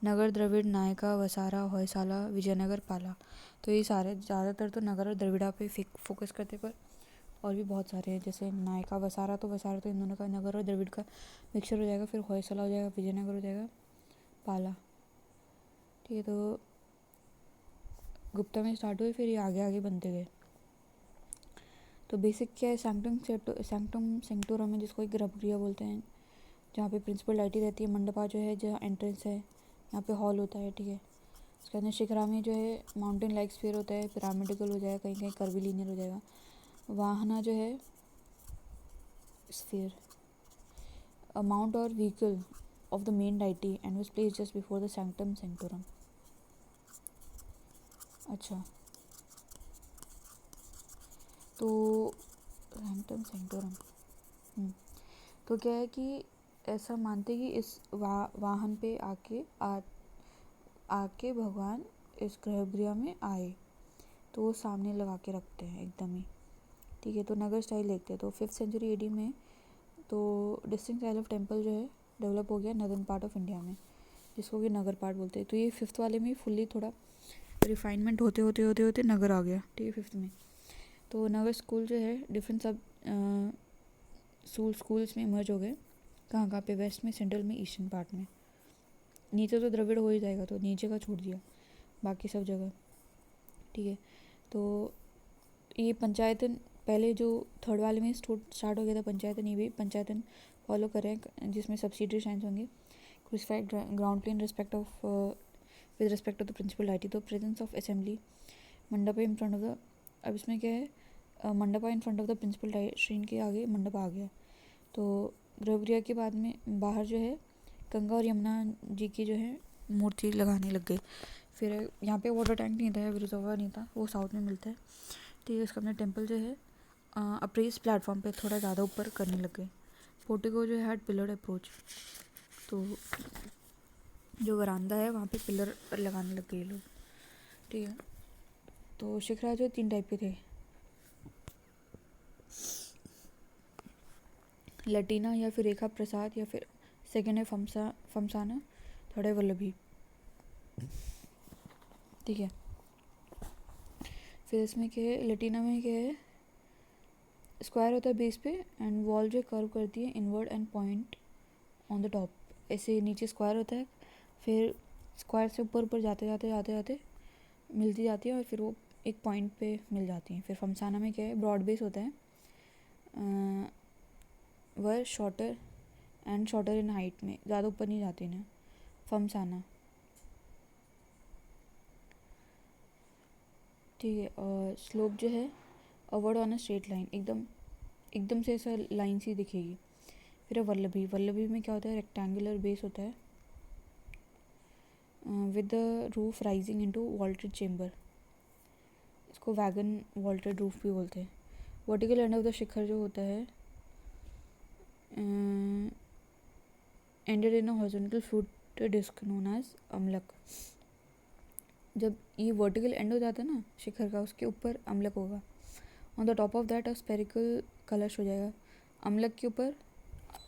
नगर द्रविड़ नायका वसारा होयसाला विजयनगर पाला। तो ये सारे ज़्यादातर तो नगर और द्रविड़ा पे फोकस करते, पर और भी बहुत सारे हैं, जैसे नायका वसारा तो इन दोनों का नगर और द्रविड़ का मिक्सचर हो जाएगा, फिर होयसाला हो जाएगा, विजयनगर हो जाएगा, पाला, ठीक है। तो गुप्ता में स्टार्ट हुए, फिर ये आगे आगे बनते गए। तो बेसिक क्या है सैंक्टम सेंक्टोरम में, जिसको एक गर्भगृह बोलते हैं, जहाँ पे प्रिंसिपल लाइटी रहती है, मंडपा जो है जहाँ एंट्रेंस है, यहाँ पे हॉल होता है, ठीक है। उसके अंदर शिखरा में जो है माउंटेन लाइक स्फीयर होता है, पिरामिडिकल हो जाएगा, कहीं कहीं कर्वीलिनियर हो जाएगा। वाहना जो है sphere, a mount or vehicle of the main deity and was placed just before the sanctum sanctorum. अच्छा, तो sanctum sanctorum, तो क्या है कि ऐसा मानते कि इस वाहन पे आके भगवान इस गर्भगृह में आए, तो वो सामने लगा के रखते हैं एकदम ही, ठीक है। तो नगर स्टाइल देखते हैं, तो 5th सेंचुरी एडी में तो डिस्टिंक्ट स्टाइल ऑफ टेम्पल जो है डेवलप हो गया नदर्न पार्ट ऑफ इंडिया में, जिसको कि नगर पार्ट बोलते हैं। तो ये 5th वाले में फुल्ली थोड़ा रिफाइनमेंट होते होते नगर आ गया, ठीक है, 5th में। तो नगर स्कूल जो है डिफरेंट सब स्कूल्स में इमर्ज हो गए। कहाँ पे, वेस्ट में, सेंट्रल में, ईस्टर्न पार्ट में। नीचे तो द्रविड़ हो ही जाएगा, तो नीचे का छोड़ दिया, बाकी सब जगह, ठीक है। तो ये पंचायतन पहले जो 3rd वाले में स्टार्ट हो गया था पंचायतन, ये भी पंचायतन फॉलो कर रहे हैं, जिसमें सब्सिडरी साइंस होंगे। Crucified ground plan with respect of the principal deity, तो presence of assembly mandap in front of the, अब इसमें क्या है, mandapa in front of the principal shrine के आगे मंडप आ गया। तो गर्भगृह के बाद में बाहर जो है गंगा और यमुना जी की जो है मूर्ति लगाने लग गए। फिर यहाँ पे वाटर टैंक नहीं था, रिजर्वर नहीं था, वो साउथ में मिलता है, ठीक है। उसका अपना टेम्पल जो है अप्रेस प्लेटफॉर्म पे थोड़ा ज़्यादा ऊपर करने लग गए। पोर्टिको जो है हैड पिलर अप्रोच, तो जो वरांदा है वहाँ पे पिलर लगाने लग गए लोग, ठीक है। तो शिखराज जो 3 टाइप के थे, लटीना या फिर रेखा प्रसाद, या फिर सेकेंड है फमसाना, थर्ड है वल्लभी, ठीक है। फिर इसमें क्या है, लटीना में क्या है, स्क्वायर होता है बेस पे एंड वॉल जो कर्व करती है inward and point on the top, ऐसे नीचे स्क्वायर होता है, फिर स्क्वायर से ऊपर जाते जाते मिलती जाती है और फिर वो एक पॉइंट पे मिल जाती है। फिर फमसाना में क्या है, ब्रॉड बेस होता है, वह शॉर्टर इन हाइट में, ज़्यादा ऊपर नहीं जाती ना, फमसाना, ठीक है। और स्लोप जो है award on a straight line, एकदम से ऐसा लाइन सी दिखेगी। फिर है वल्लभी में क्या होता है, रेक्टेंगुलर बेस होता है with the roof rising into vaulted chamber, इसको वैगन वॉल्टेड रूफ भी बोलते हैं। Vertical end of the shikhara जो होता है ended in a horizontal fluted disc known as amalaka, जब ये वर्टिकल एंड हो जाता है ना शिखर का, उसके ऊपर अम्लक होगा। On the top of that a spherical कलश हो जाएगा, अम्लक के ऊपर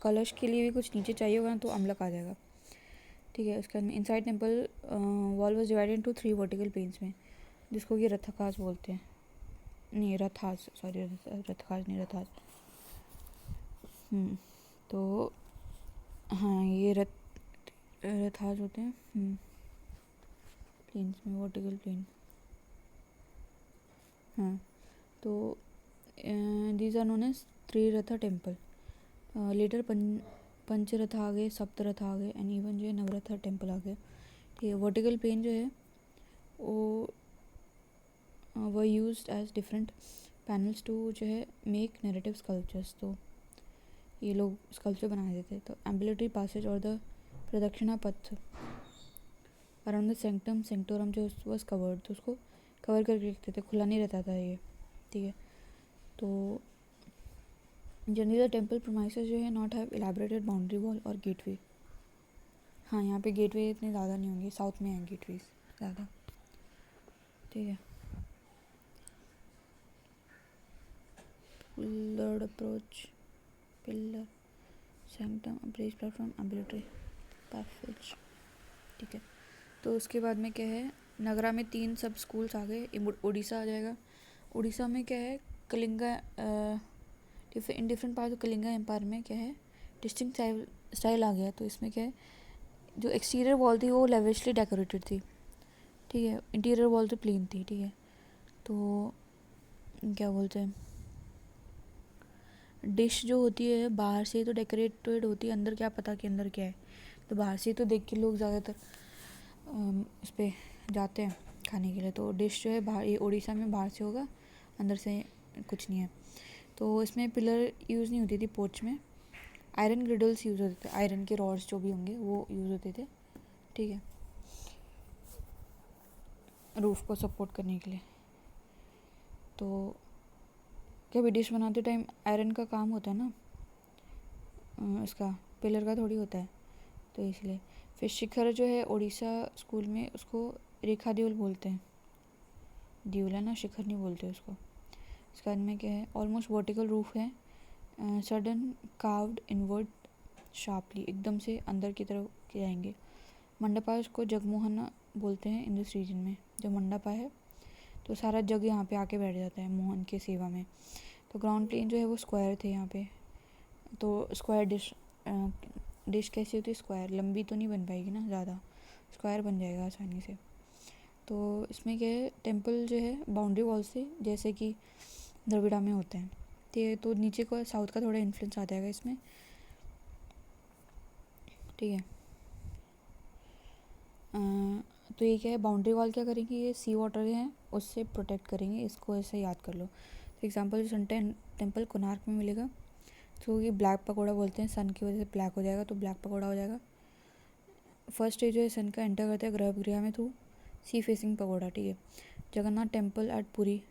कलश के लिए भी कुछ नीचे चाहिए होगा तो अम्लक आ जाएगा, ठीक है। उसके बाद में inside temple wall was divided into 3 vertical panes में, जिसको कि रथाकाज बोलते हैं, नहीं रथाज, सॉरी रथकाज नहीं, रथाज। तो हाँ ये रथाज होते हैं प्लेन्स में, वर्टिकल प्लेन, हाँ। तो these are known as triratha temple. Later pancharatha आ गए, सप्तरथ आ गए एंड इवन जो है नवरथा टेम्पल आ गए, ठीक है। वर्टिकल प्लेन जो है वो were used as different panels to जो है मेक नैरेटिव स्कल्पचर्स, तो ये लोग स्कल्पचर बना देते। तो एम्बुलेटरी पासेज और द प्रदक्षिणा पथ अराउंड द सेंक्टम सेंक्टोरम जो वॉज कवर्ड, तो उसको कवर करके रखते थे, खुला नहीं रहता था ये, ठीक है। तो जनरली द टेम्पल प्रोमाइसेस जो है not have elaborated boundary wall और गेटवे, हाँ यहाँ पे गेटवे इतने ज़्यादा नहीं होंगे, साउथ में हैं गेटवेज ज़्यादा, ठीक है। Pillared approach, pillar sanctum apprise platform ambulatory passage, ठीक है। तो उसके बाद में क्या है, नगरा में 3 सब स्कूल्स आ गए, उड़ीसा आ जाएगा। उड़ीसा में क्या है, Kalinga in different part of Kalinga empire में क्या है, डिस्टिंक्ट स्टाइल आ गया। तो इसमें क्या है, जो एक्सटीरियर वॉल थी वो लेविशली डेकोरेटेड थी, ठीक है। इंटीरियर वॉल तो प्लेन थी, ठीक है। तो क्या बोलते हैं, डिश जो होती है बाहर से तो डेकोरेटेड होती है, अंदर क्या पता कि अंदर क्या है, तो बाहर से तो देख के लोग ज़्यादातर उस पर जाते हैं खाने के लिए। तो डिश जो है बाहर, ये उड़ीसा में बाहर से होगा, अंदर से कुछ नहीं है। तो इसमें पिलर यूज़ नहीं होती थी पोर्च में, आयरन ग्रिडल्स यूज़ होते थे, आयरन के रॉड्स जो भी होंगे वो यूज़ होते थे, ठीक है, रूफ को सपोर्ट करने के लिए। तो क्या भी डिश बनाते टाइम आयरन का काम होता है ना, इसका पिलर का थोड़ी होता है, तो इसलिए। फिर शिखर जो है उड़ीसा स्कूल में उसको रेखा देउल बोलते हैं, देउल है ना, शिखर नहीं बोलते उसको। इसके बाद में क्या है, ऑलमोस्ट वर्टिकल रूफ है, सडन कार्व्ड इनवर्ड शार्पली, एकदम से अंदर की तरफ जाएंगे। मंडपा को जगमोहन बोलते हैं इन दिस रीजन में, जो मंडपा है तो सारा जग यहाँ पे आके बैठ जाता है मोहन के सेवा में। तो ग्राउंड प्लेन जो है वो स्क्वायर थे यहाँ पे, तो स्क्वायर डिश कैसी होती है, स्क्वायर, लंबी तो नहीं बन पाएगी ना ज़्यादा, स्क्वायर बन जाएगा आसानी से। तो इसमें क्या है, टेम्पल जो है बाउंड्री वॉल से जैसे कि द्रविड़ा में होते हैं, तो नीचे को साउथ का थोड़ा इन्फ्लुएंस आ जाएगा इसमें, ठीक है। तो ये क्या है, बाउंड्री वॉल क्या करेंगे, ये सी वाटर है उससे प्रोटेक्ट करेंगे, इसको ऐसे याद कर लो। For example sun temple Konark में मिलेगा, तो ये ब्लैक पकोड़ा बोलते हैं, सन की वजह से ब्लैक हो जाएगा तो ब्लैक पकोड़ा हो जाएगा। फर्स्ट स्टेज जो है सन का एंटर करता है गर्भगृह में थ्रू सी फेसिंग पकोड़ा, ठीक है। Jagannath temple at Puri,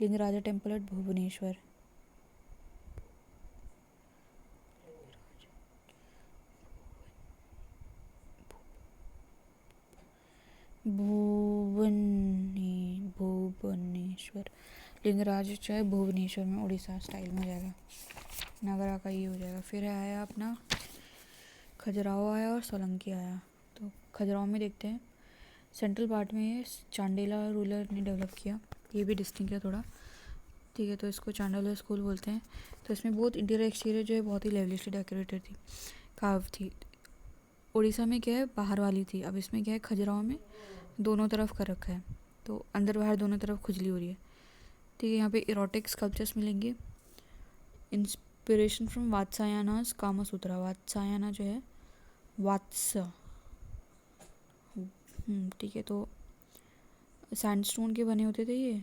Lingaraja temple at Bhubaneswar, Bhubaneswar, Lingaraj जो है भुवनेश्वर में, उड़ीसा स्टाइल में हो जाएगा, नगरा का ये हो जाएगा। फिर आया अपना खजुराहो आया और सोलंकी आया। तो खजुराहो में देखते हैं, सेंट्रल पार्ट में ये चांडेला रूलर ने डेवलप किया, ये भी डिस्टिंक्ट है थोड़ा, ठीक है। तो इसको चांडेला स्कूल बोलते हैं। तो इसमें बहुत इंटीरियर एक्सटीरियर जो है बहुत ही लेवलिशली डेकोरेटेड थी, काव थी। उड़ीसा में क्या है बाहर वाली थी, अब इसमें क्या है खजुराहो में दोनों तरफ कर रखा है, तो अंदर बाहर दोनों तरफ खुजली हो रही है, ठीक है। यहाँ पे इरोटिक स्कल्पचर्स मिलेंगे, इंस्पिरेशन फ्रॉम वात्सायनास कामा सूत्रा, वात्सायना जो है वात्स, ठीक है। तो सैंडस्टोन के बने होते थे ये,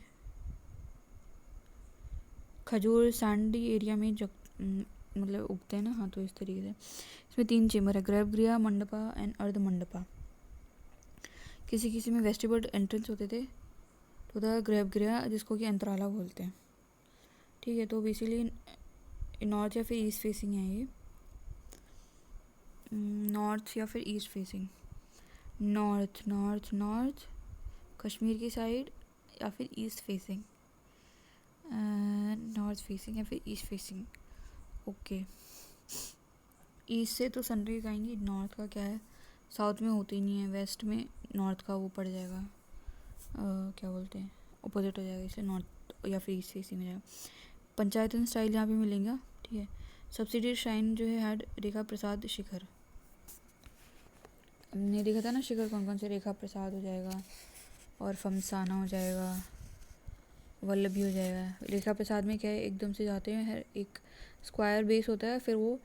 खजूर सैंडी एरिया में मतलब उगते हैं ना, हाँ, तो इस तरीके से। इसमें 3 चेम्बर है, गर्भगृह, मंडपा एंड अर्ध मंडपा। किसी किसी में वेस्टिबल एंट्रेंस होते थे, तो था गर्भगृह जिसको कि अंतराला बोलते हैं, ठीक है। तो बेसिकली नॉर्थ या फिर ईस्ट फेसिंग है ये, नॉर्थ या फिर east facing, north north north Kashmir की साइड, या फिर ईस्ट फेसिंग, नॉर्थ फेसिंग या फिर ईस्ट फेसिंग, ओके। ईस्ट से तो सनराइज आएंगी, नॉर्थ का क्या है, साउथ में होती ही नहीं है, वेस्ट में नॉर्थ का वो पड़ जाएगा, क्या बोलते हैं, अपोजिट हो जाएगा, इसलिए नॉर्थ या फिर ईस्ट फेसिंग में जाएगा। पंचायतन स्टाइल यहाँ पे मिलेगा, ठीक है। सब्सिडी श्राइन जो है हैड रेखा प्रसाद शिखर, हमने देखा था ना शिखर कौन कौन से, रेखा प्रसाद हो जाएगा, और फमसाना हो जाएगा, वल्लभी हो जाएगा। रेखा प्रसाद में क्या है, एकदम से जाते हैं, हर एक स्क्वायर बेस होता है, फिर वो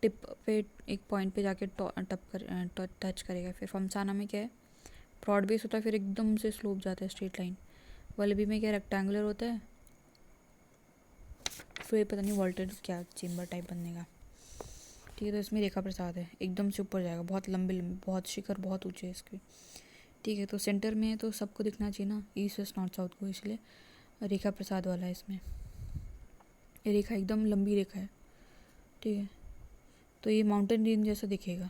टिप पे एक पॉइंट पे जाके टच करेगा। फिर फमसाना में क्या है, ब्रॉड बेस होता है, फिर एकदम से स्लोप जाता है स्ट्रेट लाइन। वल्लभी में क्या रेक्टेंगुलर होता है, फिर पता नहीं वॉल्टेड क्या चेम्बर टाइप बनने का, ठीक है। तो इसमें रेखा प्रसाद है, एकदम से ऊपर जाएगा, बहुत लंबे लंबे, बहुत शिखर बहुत ऊँचे है इसके, ठीक है। तो सेंटर में है तो सबको दिखना चाहिए ना, ईस्ट वेस्ट नॉर्थ साउथ को, इसलिए रेखा प्रसाद वाला है इसमें। ये रेखा एकदम लंबी रेखा है, ठीक है। तो ये माउंटेन रेंज जैसा दिखेगा,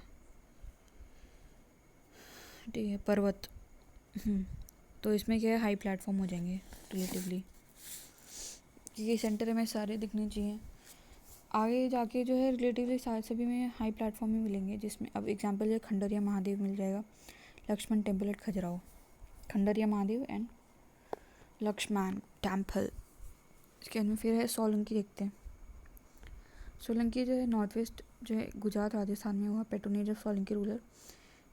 ठीक है, पर्वत। तो इसमें क्या है, हाई प्लेटफॉर्म हो जाएंगे रिलेटिवली, क्योंकि सेंटर में सारे दिखने चाहिए। आगे जाके जो है रिलेटिवली सारे सभी में हाई प्लेटफॉर्म ही मिलेंगे, जिसमें अब एग्जांपल है खंडरिया महादेव मिल जाएगा, Lakshman temple at Khajuraho, Khandariya Mahadev and Lakshman temple. इसके अंदर फिर है सोलंकी, देखते हैं। सोलंकी जो है नॉर्थ वेस्ट जो है गुजरात राजस्थान में हुआ, पेट्रोनेज ऑफ सोलंकी रूलर।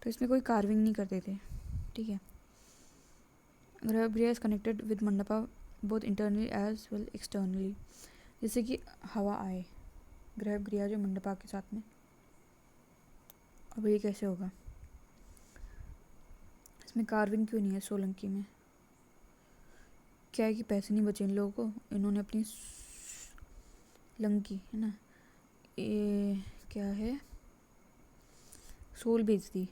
तो इसमें कोई कार्विंग नहीं करते थे, ठीक है। Garbhagriha is connected with mandapa both internally as well externally, जैसे कि हवा आए, गर्भगृह जो मंडपा के साथ में। अब ये कैसे होगा, इसमें कार्विंग क्यों नहीं है सोलंकी में, क्या है कि पैसे नहीं बचे इन लोगों को, इन्होंने अपनी लंकी है ना, ये क्या है, सोल बेच दी,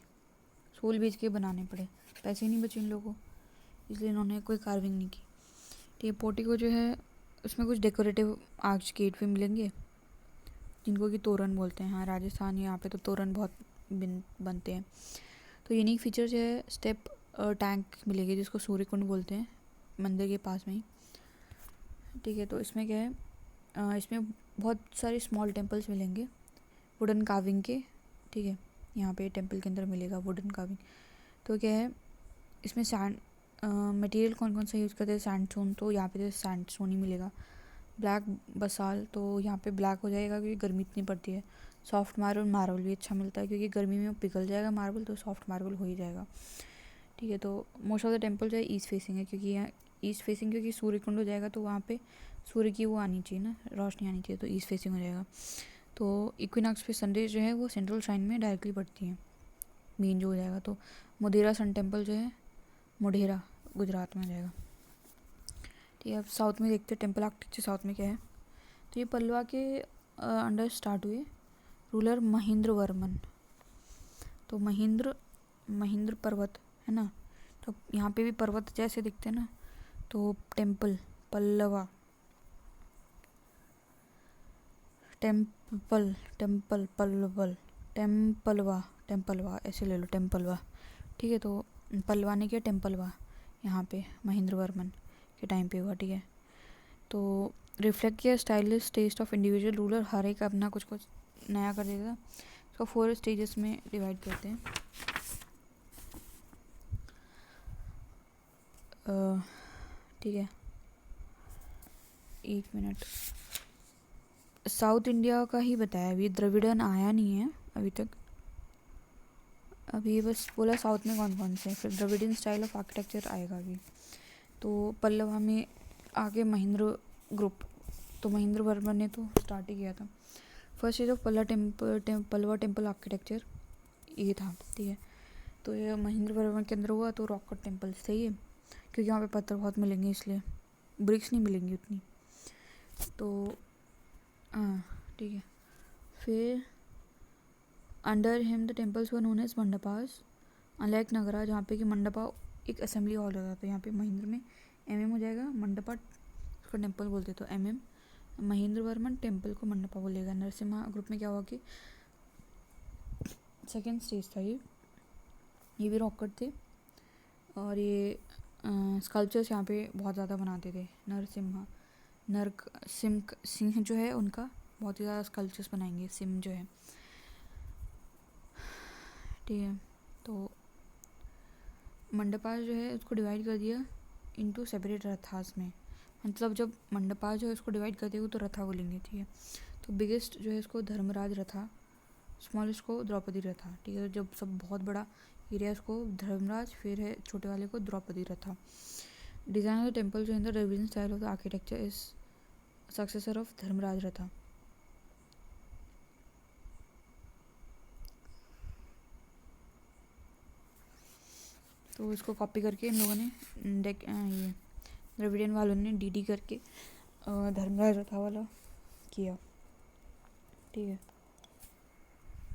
सोल बेच के बनाने पड़े, पैसे नहीं बचे इन लोगों को, इसलिए इन्होंने कोई कार्विंग नहीं की। ठीक है, पोर्टिको जो है उसमें कुछ डेकोरेटिव आर्च गेट भी मिलेंगे जिनको कि तोरण बोलते हैं। हाँ, राजस्थान यहाँ पे तो तोरण बहुत बनते हैं। तो यूनिक फीचर जो है स्टेप टैंक मिलेगी जिसको सूर्य कुंड बोलते हैं, मंदिर के पास में ही। ठीक है, तो इसमें क्या है, इसमें बहुत सारे स्मॉल टेम्पल्स मिलेंगे वुडन कार्विंग के। ठीक है, यहाँ पे टेम्पल के अंदर मिलेगा वुडन कार्विंग। तो क्या है इसमें सैंड मटेरियल कौन कौन सा यूज़ करते हैं, सैंडस्टोन, तो यहाँ पे सैंडस्टोन ही मिलेगा। ब्लैक बसाल, तो यहाँ पे ब्लैक हो जाएगा क्योंकि गर्मी इतनी पड़ती है। सॉफ्ट मार्बल, मार्बल भी अच्छा मिलता है क्योंकि गर्मी में पिघल जाएगा मार्बल, तो सॉफ्ट मार्बल हो ही जाएगा। ठीक है, तो मोस्ट ऑफ द टेम्पल जो है ईस्ट फेसिंग है क्योंकि यहाँ ईस्ट फेसिंग, क्योंकि सूर्य कुंड हो जाएगा तो वहाँ पे सूर्य की वो आनी चाहिए ना, रोशनी आनी चाहिए, तो ईस्ट फेसिंग हो जाएगा। तो इक्विनॉक्स पे सनरेज जो है वो सेंट्रल शाइन में डायरेक्टली पड़ती हैं, मेन जो हो जाएगा। तो मोढेरा सन टेम्पल जो है मोढेरा गुजरात में हो जाएगा। ठीक है, अब साउथ में देखते हैं टेम्पल आर्किटेक्चर साउथ में क्या है। तो ये पल्लवा के अंडर स्टार्ट हुए, रूलर महेंद्र वर्मन। तो महेंद्र पर्वत है ना, तो यहाँ पे भी पर्वत जैसे दिखते हैं ना, तो टेम्पल पल्लवा, टेम्पल टेम्पल पल्लवल, टेम्पलवा ऐसे ले लो, टेम्पलवा। ठीक है, तो पल्लवा ने किया टेम्पलवा यहाँ पे महेंद्र वर्मन के टाइम पे हुआ। ठीक है, तो रिफ्लेक्ट किया stylish taste of individual ruler, हर एक अपना कुछ कुछ नया कर देता था। इसको 4 स्टेजेस में डिवाइड करते हैं। ठीक है, 1 मिनट, साउथ इंडिया का ही बताया, अभी द्रविड़न आया नहीं है अभी तक, अभी बस बोला साउथ में कौन कौन से, फिर द्रविडियन स्टाइल ऑफ आर्किटेक्चर आएगा अभी। तो पल्लवा में आगे महेंद्र ग्रुप, तो महेंद्र वर्मन ने तो स्टार्ट ही किया था। First stage of Pallava temple architecture ये था। ठीक है, तो ये महेंद्र वर्मन के अंदर हुआ। तो रॉक कट टेम्पल सही है क्योंकि यहाँ पे पत्थर बहुत मिलेंगे, इसलिए ब्रिक्स नहीं मिलेंगी उतनी। तो हाँ ठीक है, फिर under him the temples were known as mandapas, unlike Nagara जहाँ पे कि मंडपा एक असेंबली हॉल होता था, तो यहाँ पे महेंद्र में हो जाएगा, मंडपा उसका टेम्पल बोलते, तो महेंद्र वर्मन टेम्पल को मंडपा बोलेगा। नरसिम्हा ग्रुप में क्या हुआ कि सेकेंड स्टेज था ये भी रॉक कट थे, और ये स्कल्पचर्स यहाँ पे बहुत ज़्यादा बनाते थे। नरसिम्हा सिंह जो है उनका बहुत ही ज़्यादा स्कल्पचर्स बनाएंगे, सिम जो है। ठीक है, तो मंडपा जो है उसको डिवाइड कर दिया इनटू सेपरेट रथास में, मतलब जब मंडपा जो है उसको डिवाइड कर देगा तो रथा बोलेंगे। ठीक है, तो बिगेस्ट जो है इसको धर्मराज रथा, स्मॉलेस्ट को द्रौपदी रथा। ठीक है, जब सब बहुत बड़ा एरिया इसको धर्मराज, फिर है छोटे वाले को द्रौपदी रथा। डिज़ाइन ऑफ द टेम्पल जो in the Dravidian style of the architecture is successor of Dharmaraja Ratha. तो इसको कॉपी करके इन लोगों ने ये द्रविडियन वालों ने डी करके धर्मराज रथा वाला किया। ठीक है,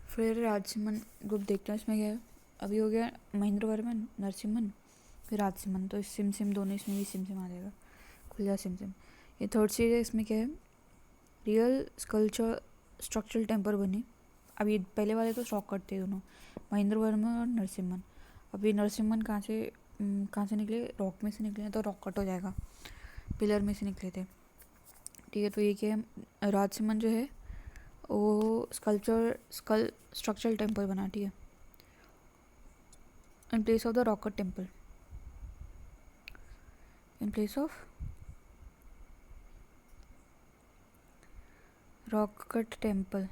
फिर राजसिमन ग्रुप देखते हैं इसमें क्या है। अभी हो गया महेंद्र वर्मन, नरसिम्हन, फिर राजसिमन, तो सिम दोनों इसमें भी सिम आ जाएगा, खुल जा सिम। ये थर्ड स्टेज है, इसमें क्या है रियल स्ट्रक्चरल टेम्पल बने। अभी पहले वाले तो शॉक करते दोनों, महेंद्र वर्मन और नरसिम्हन। अभी नरसिम्हन कहाँ से निकले, रॉक में से निकले, तो रॉक कट हो जाएगा, पिलर में से निकले थे। ठीक है, तो ये क्या है राजसिमन जो है वो स्ट्रक्चरल टेम्पल बना। ठीक है, इन place of the rock cut temple, in place of rock cut temple.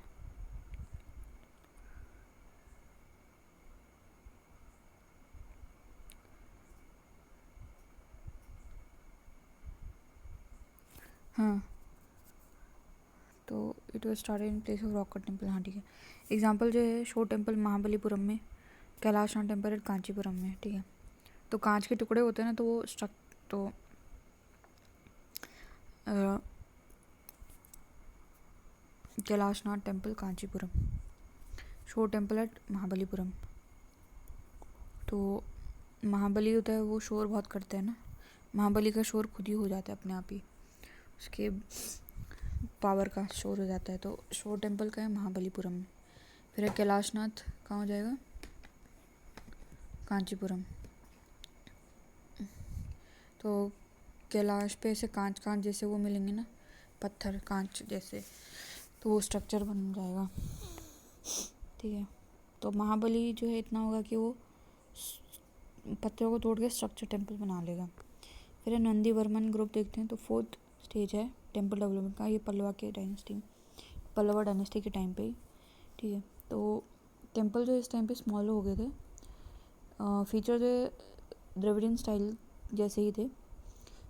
हाँ, तो it was started in place of rock cut temple. हाँ ठीक है, एग्जाम्पल जो है शो टेम्पल महाबलीपुरम में, कैलाशनाथ टेम्पल एट कांचीपुरम में। ठीक है, तो कांच के टुकड़े होते हैं ना, तो वो तो कैलाशनाथ टेम्पल कांचीपुरम, शोर टेम्पल एट महाबलीपुरम। तो महाबली होता है वो शोर बहुत करते हैं ना, महाबली का शोर खुद ही हो जाता है अपने आप ही, उसके पावर का शोर हो जाता है। तो शोर टेम्पल का है महाबलीपुरम में। फिर है कैलाशनाथ, कहाँ हो जाएगा, कांचीपुरम। तो कैलाश पे ऐसे कांच कांच जैसे वो मिलेंगे ना, पत्थर कांच जैसे, तो वो स्ट्रक्चर बन जाएगा, ठीक है। तो महाबली जो है इतना होगा कि वो पत्थरों को तोड़ के स्ट्रक्चर टेम्पल बना लेगा। फिर नंदी वर्मन ग्रुप देखते हैं। तो 4th स्टेज है टेम्पल डेवलपमेंट का, ये पल्लवा डायनेस्टी के टाइम पे ही, ठीक है। तो टेम्पल जो इस टाइम पे स्मॉल हो गए थे, फीचर जो द्रविडियन स्टाइल जैसे ही थे।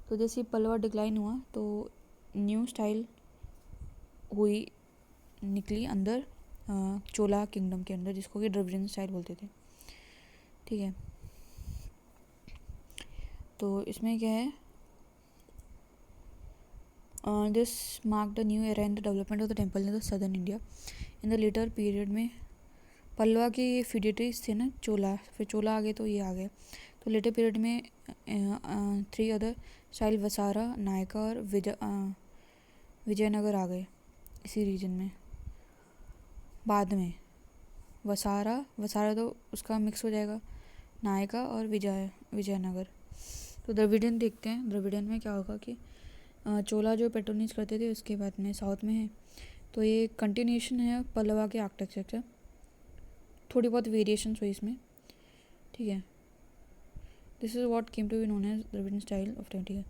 तो जैसे पल्लवा डिक्लाइन हुआ तो न्यू स्टाइल हुई, निकली अंदर चोला किंगडम के अंदर, जिसको कि द्रविडियन स्टाइल बोलते थे, ठीक है। तो इसमें क्या है, this mark the new era in the development of the temple in the southern India. In the letter period में पल्लवा के फिडिटरीज थे ना, चोला, फिर चोला आ गए तो ये आ गए। तो लेटर पीरियड में 3 अदर स्टाइल वसारा, नायका और विजयनगर आ गए इसी रीजन में। बाद में वसारा तो उसका मिक्स हो जाएगा, नायका और विजयनगर। तो द्रविडियन देखते हैं, द्रविडियन में क्या होगा कि चोला जो पेट्रोनाइज करते थे उसके बाद में साउथ में है। तो ये कंटिन्यूशन है पल्लवा के आर्किटेक्चर, थोड़ी बहुत वेरिएशंस हुई इसमें, ठीक है। This is what came to be known as Dravidian style of ten, ठीक है।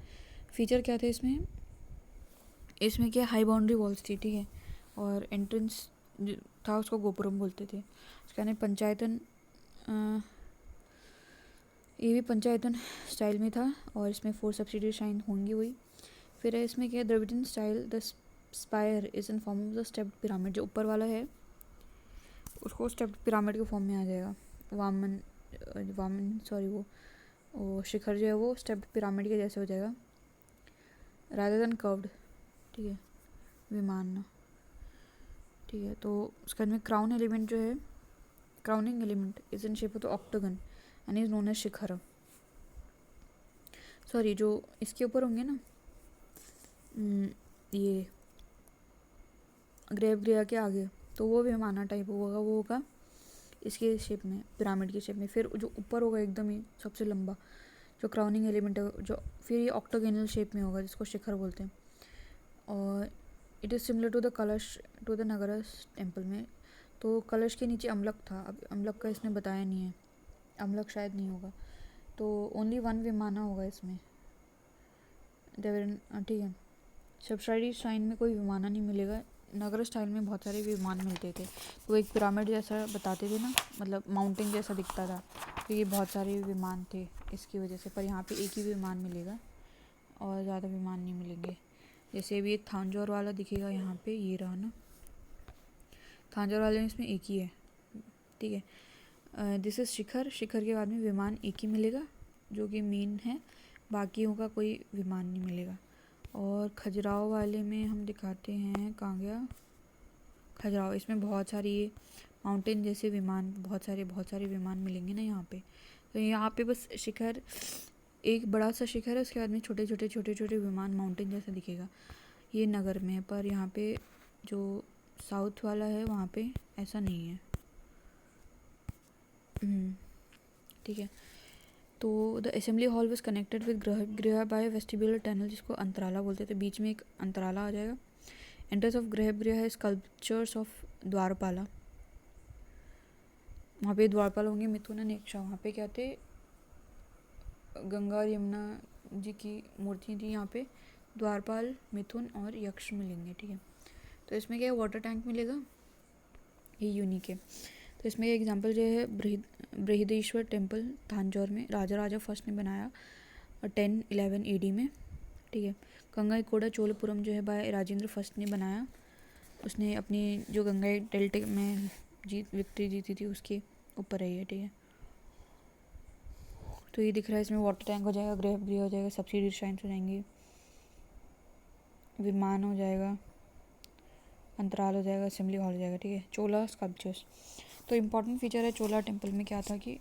फीचर क्या थे इसमें क्या हाई बाउंड्री वॉल्स थी, ठीक है, और एंट्रेंस था उसको गोपुरम बोलते थे। उसके बाद पंचायतन, ये भी पंचायतन स्टाइल में था और इसमें 4 सब्सिडी शाइन होंगी हुई। फिर है इसमें क्या, Dravidian style the spire is in form of the stepped pyramid, जो ऊपर वाला है उसको स्टेप्ड पिरामिड के फॉर्म में आ जाएगा। वामन सॉरी वो शिखर जो है वो स्टेप्ड पिरामिड के जैसे हो जाएगा, रादर देन कर्व्ड, ठीक है, विमान, ठीक है। तो उसके बाद में क्राउन एलिमेंट जो है, crowning element is in shape of the octagon and is known as shikhara. Sorry, जो इसके ऊपर होंगे ना, ये ग्रेव ग्रिया के आगे, तो वो विमाना टाइप होगा, वो होगा इसके शेप में, पिरामिड के शेप में। फिर जो ऊपर होगा एकदम ही सबसे लंबा जो क्राउनिंग एलिमेंट है, जो फिर ये ऑक्टागोनल शेप में होगा, जिसको शिखर बोलते हैं। और it is similar to the kalash to the Nagaras temple में। तो कलश के नीचे अमलक था, अब अमलक का इसने बताया नहीं है, अमलक शायद नहीं होगा। तो ओनली 1 विमाना होगा इसमें, ठीक है। सब्सिडी स्टाइल में कोई विमाना नहीं मिलेगा, नगर स्टाइल में बहुत सारे विमान मिलते थे। वो एक पिरामिड जैसा बताते थे ना, मतलब माउंटेन जैसा दिखता था, तो ये बहुत सारे विमान थे इसकी वजह से। पर यहाँ पे एक ही विमान मिलेगा और ज़्यादा विमान नहीं मिलेंगे। जैसे भी एक थांजौर वाला दिखेगा यहाँ पे, ये रहा ना, थांजौर वाले में इसमें एक ही है, ठीक है। दिस इज़ शिखर, शिखर के बाद में विमान एक ही मिलेगा जो कि मेन है, बाकियों का कोई विमान नहीं मिलेगा। और खजुराहो वाले में हम दिखाते हैं, कहाँ गया खजुराहो, इसमें बहुत सारी ये माउंटेन जैसे विमान, बहुत सारे विमान मिलेंगे ना यहाँ पे। तो यहाँ पे बस शिखर, एक बड़ा सा शिखर है, उसके बाद में छोटे छोटे विमान माउंटेन जैसा दिखेगा, ये नगर में है। पर यहाँ पे जो साउथ वाला है वहाँ पे ऐसा नहीं है, ठीक है। तो the assembly hall was connected with गृह बाय वेस्टिब्यूलर टनल, जिसको अंतराला बोलते थे, बीच में एक अंतराला आ जाएगा। एंट्रेंस ऑफ गृह है स्कल्पचर्स ऑफ द्वारपाला, वहाँ पे द्वारपाल होंगे, मिथुन एंड यक्षा। वहाँ पे क्या थे, गंगा और यमुना जी की मूर्ति थी, यहाँ पे द्वारपाल, मिथुन और यक्ष मिलेंगे, ठीक है। तो इसमें क्या है, वाटर टैंक मिलेगा, ये यूनिक है। तो इसमें एग्जांपल जो है बृहदेश्वर टेम्पल थांजौर में, राजा फर्स्ट ने बनाया 1011 AD में, ठीक है। गंगा कोड़ा चोलपुरम जो है बाय राजेंद्र फर्स्ट ने बनाया, उसने अपनी जो गंगा डेल्टा में विक्ट्री जीती थी उसके ऊपर है ये, ठीक है। तो ये दिख रहा है, इसमें वाटर टैंक हो जाएगा, गृह हो जाएगा, सब्सिडी शाइन्स हो जाएंगे, विमान हो जाएगा, अंतराल हो जाएगा, असेंबली हॉल हो जाएगा, ठीक है। चोला स्कल्पचर्स, तो इम्पॉर्टेंट फीचर है चोला टेम्पल में क्या था कि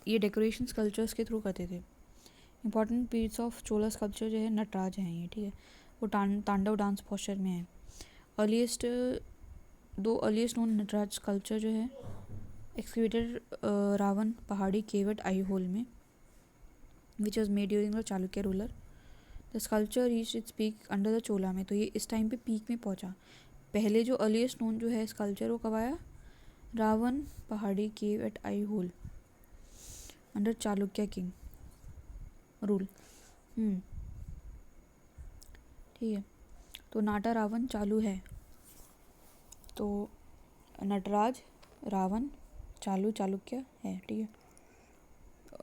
ये डेकोरेशन स्कल्पचर्स के थ्रू करते थे। Important piece of Chola sculpture जो है नटराज हैं ये, ठीक है। वो तांडव डांस पोस्चर में है। अर्लीस्ट नोन नटराज स्कल्पचर जो है executed Ravan Pahadi cave at Aihole में, which was made during the Chalukya ruler. The sculpture reach its peak under the Chola में, तो ये इस टाइम पे पीक में पहुंचा। पहले जो अर्लीस्ट नोन जो है स्कल्पचर वो कब आया? Ravana Pahadi cave at Aihole under Chalukya king rule. ठीक है, तो नाटा रावण चालू है, तो नटराज रावण चालू चालुक्य है, ठीक है।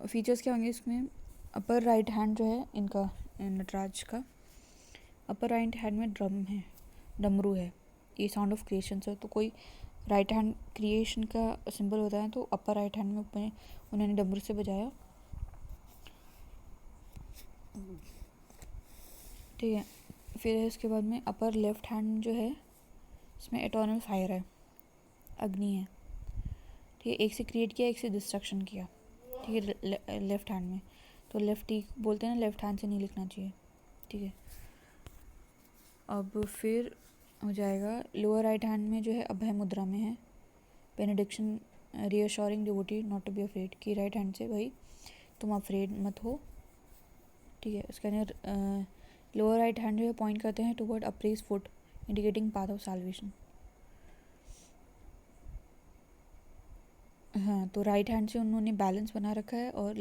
फीचर्स क्या होंगे इसमें? अपर राइट हैंड जो है इनका नटराज का, अपर राइट हैंड में ड्रम है, डमरू है, ये साउंड ऑफ क्रिएशन है। तो कोई राइट हैंड क्रिएशन का सिंबल होता है, तो अपर राइट हैंड में उन्होंने डमरू से बजाया, ठीक है। फिर इसके बाद में अपर लेफ्ट हैंड जो है इसमें एटर्नल फायर है, अग्नि है, ठीक है। एक से क्रिएट किया, एक से डिस्ट्रक्शन किया, ठीक है, लेफ्ट हैंड में। तो लेफ्टी बोलते हैं ना, लेफ्ट हैंड से नहीं लिखना चाहिए, ठीक है। अब फिर हो जाएगा लोअर राइट हैंड में जो है अभय मुद्रा में है, benediction reassuring devotee not to be afraid, कि राइट हैंड से भाई तुम अफ्रेड मत हो, ठीक है। उसके अंदर लोअर राइट हैंड जो है पॉइंट करते हैं toward apprise foot indicating path of solvation. हाँ, तो राइट हैंड से उन्होंने बैलेंस बना रखा है, और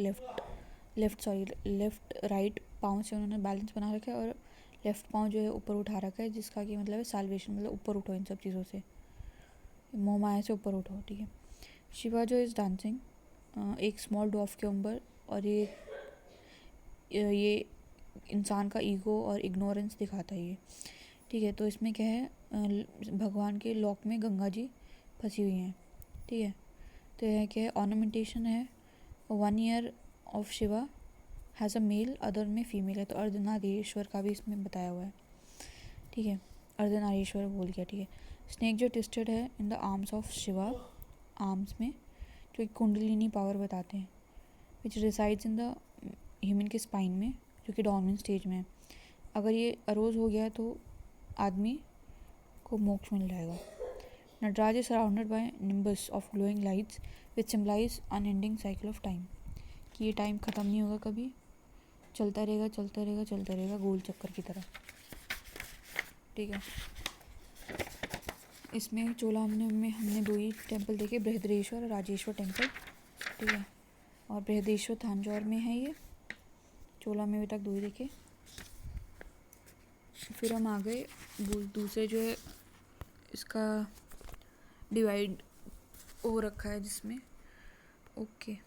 लेफ्ट राइट पाँव से उन्होंने बैलेंस बना रखा है, और लेफ्ट पाँव जो है ऊपर उठा रखा है, जिसका कि मतलब है साल्वेशन, मतलब ऊपर उठो इन सब चीज़ों से, मोह माया से ऊपर उठो, ठीक है। शिवा जो इज़ डांसिंग एक स्मॉल डॉफ के ऊपर, और ये इंसान का ईगो और इग्नोरेंस दिखाता है ये, ठीक है। तो इसमें क्या है, भगवान के लॉक में गंगा जी फंसी हुई हैं, ठीक है। तो यह क्या है, ऑर्नामेंटेशन है, 1 ear of Shiva has a male, other में फीमेल है, तो अर्धनारीश्वर का भी इसमें बताया हुआ है, ठीक है। अर्धनारीश्वर बोल गया, ठीक है। स्नेक जो ट्विस्टेड है in the arms of Shiva, arms में, जो एक कुंडलिनी पावर बताते हैं, विच रिसाइड्स इन द ह्यूमन के स्पाइन में, जो कि डॉर्मेंट स्टेज में है। अगर ये अरोज हो गया तो आदमी को मोक्ष मिल जाएगा। Nataraja is surrounded by nimbus of glowing lights which symbolise unending cycle of time, कि ये टाइम ख़त्म नहीं होगा कभी, चलता रहेगा चलता रहेगा चलता रहेगा, गोल चक्कर की तरह, ठीक है। इसमें चोला में हमने 2 ही टेम्पल देखे, बृहद्रेश्वर और राजेश्वर टेम्पल, ठीक है। और बृहदेश्वर थांजौर में है ये, चोला में अभी तक 2 ही देखे। फिर हम आ गए दूसरे जो है इसका डिवाइड हो रखा है जिसमें, ओके।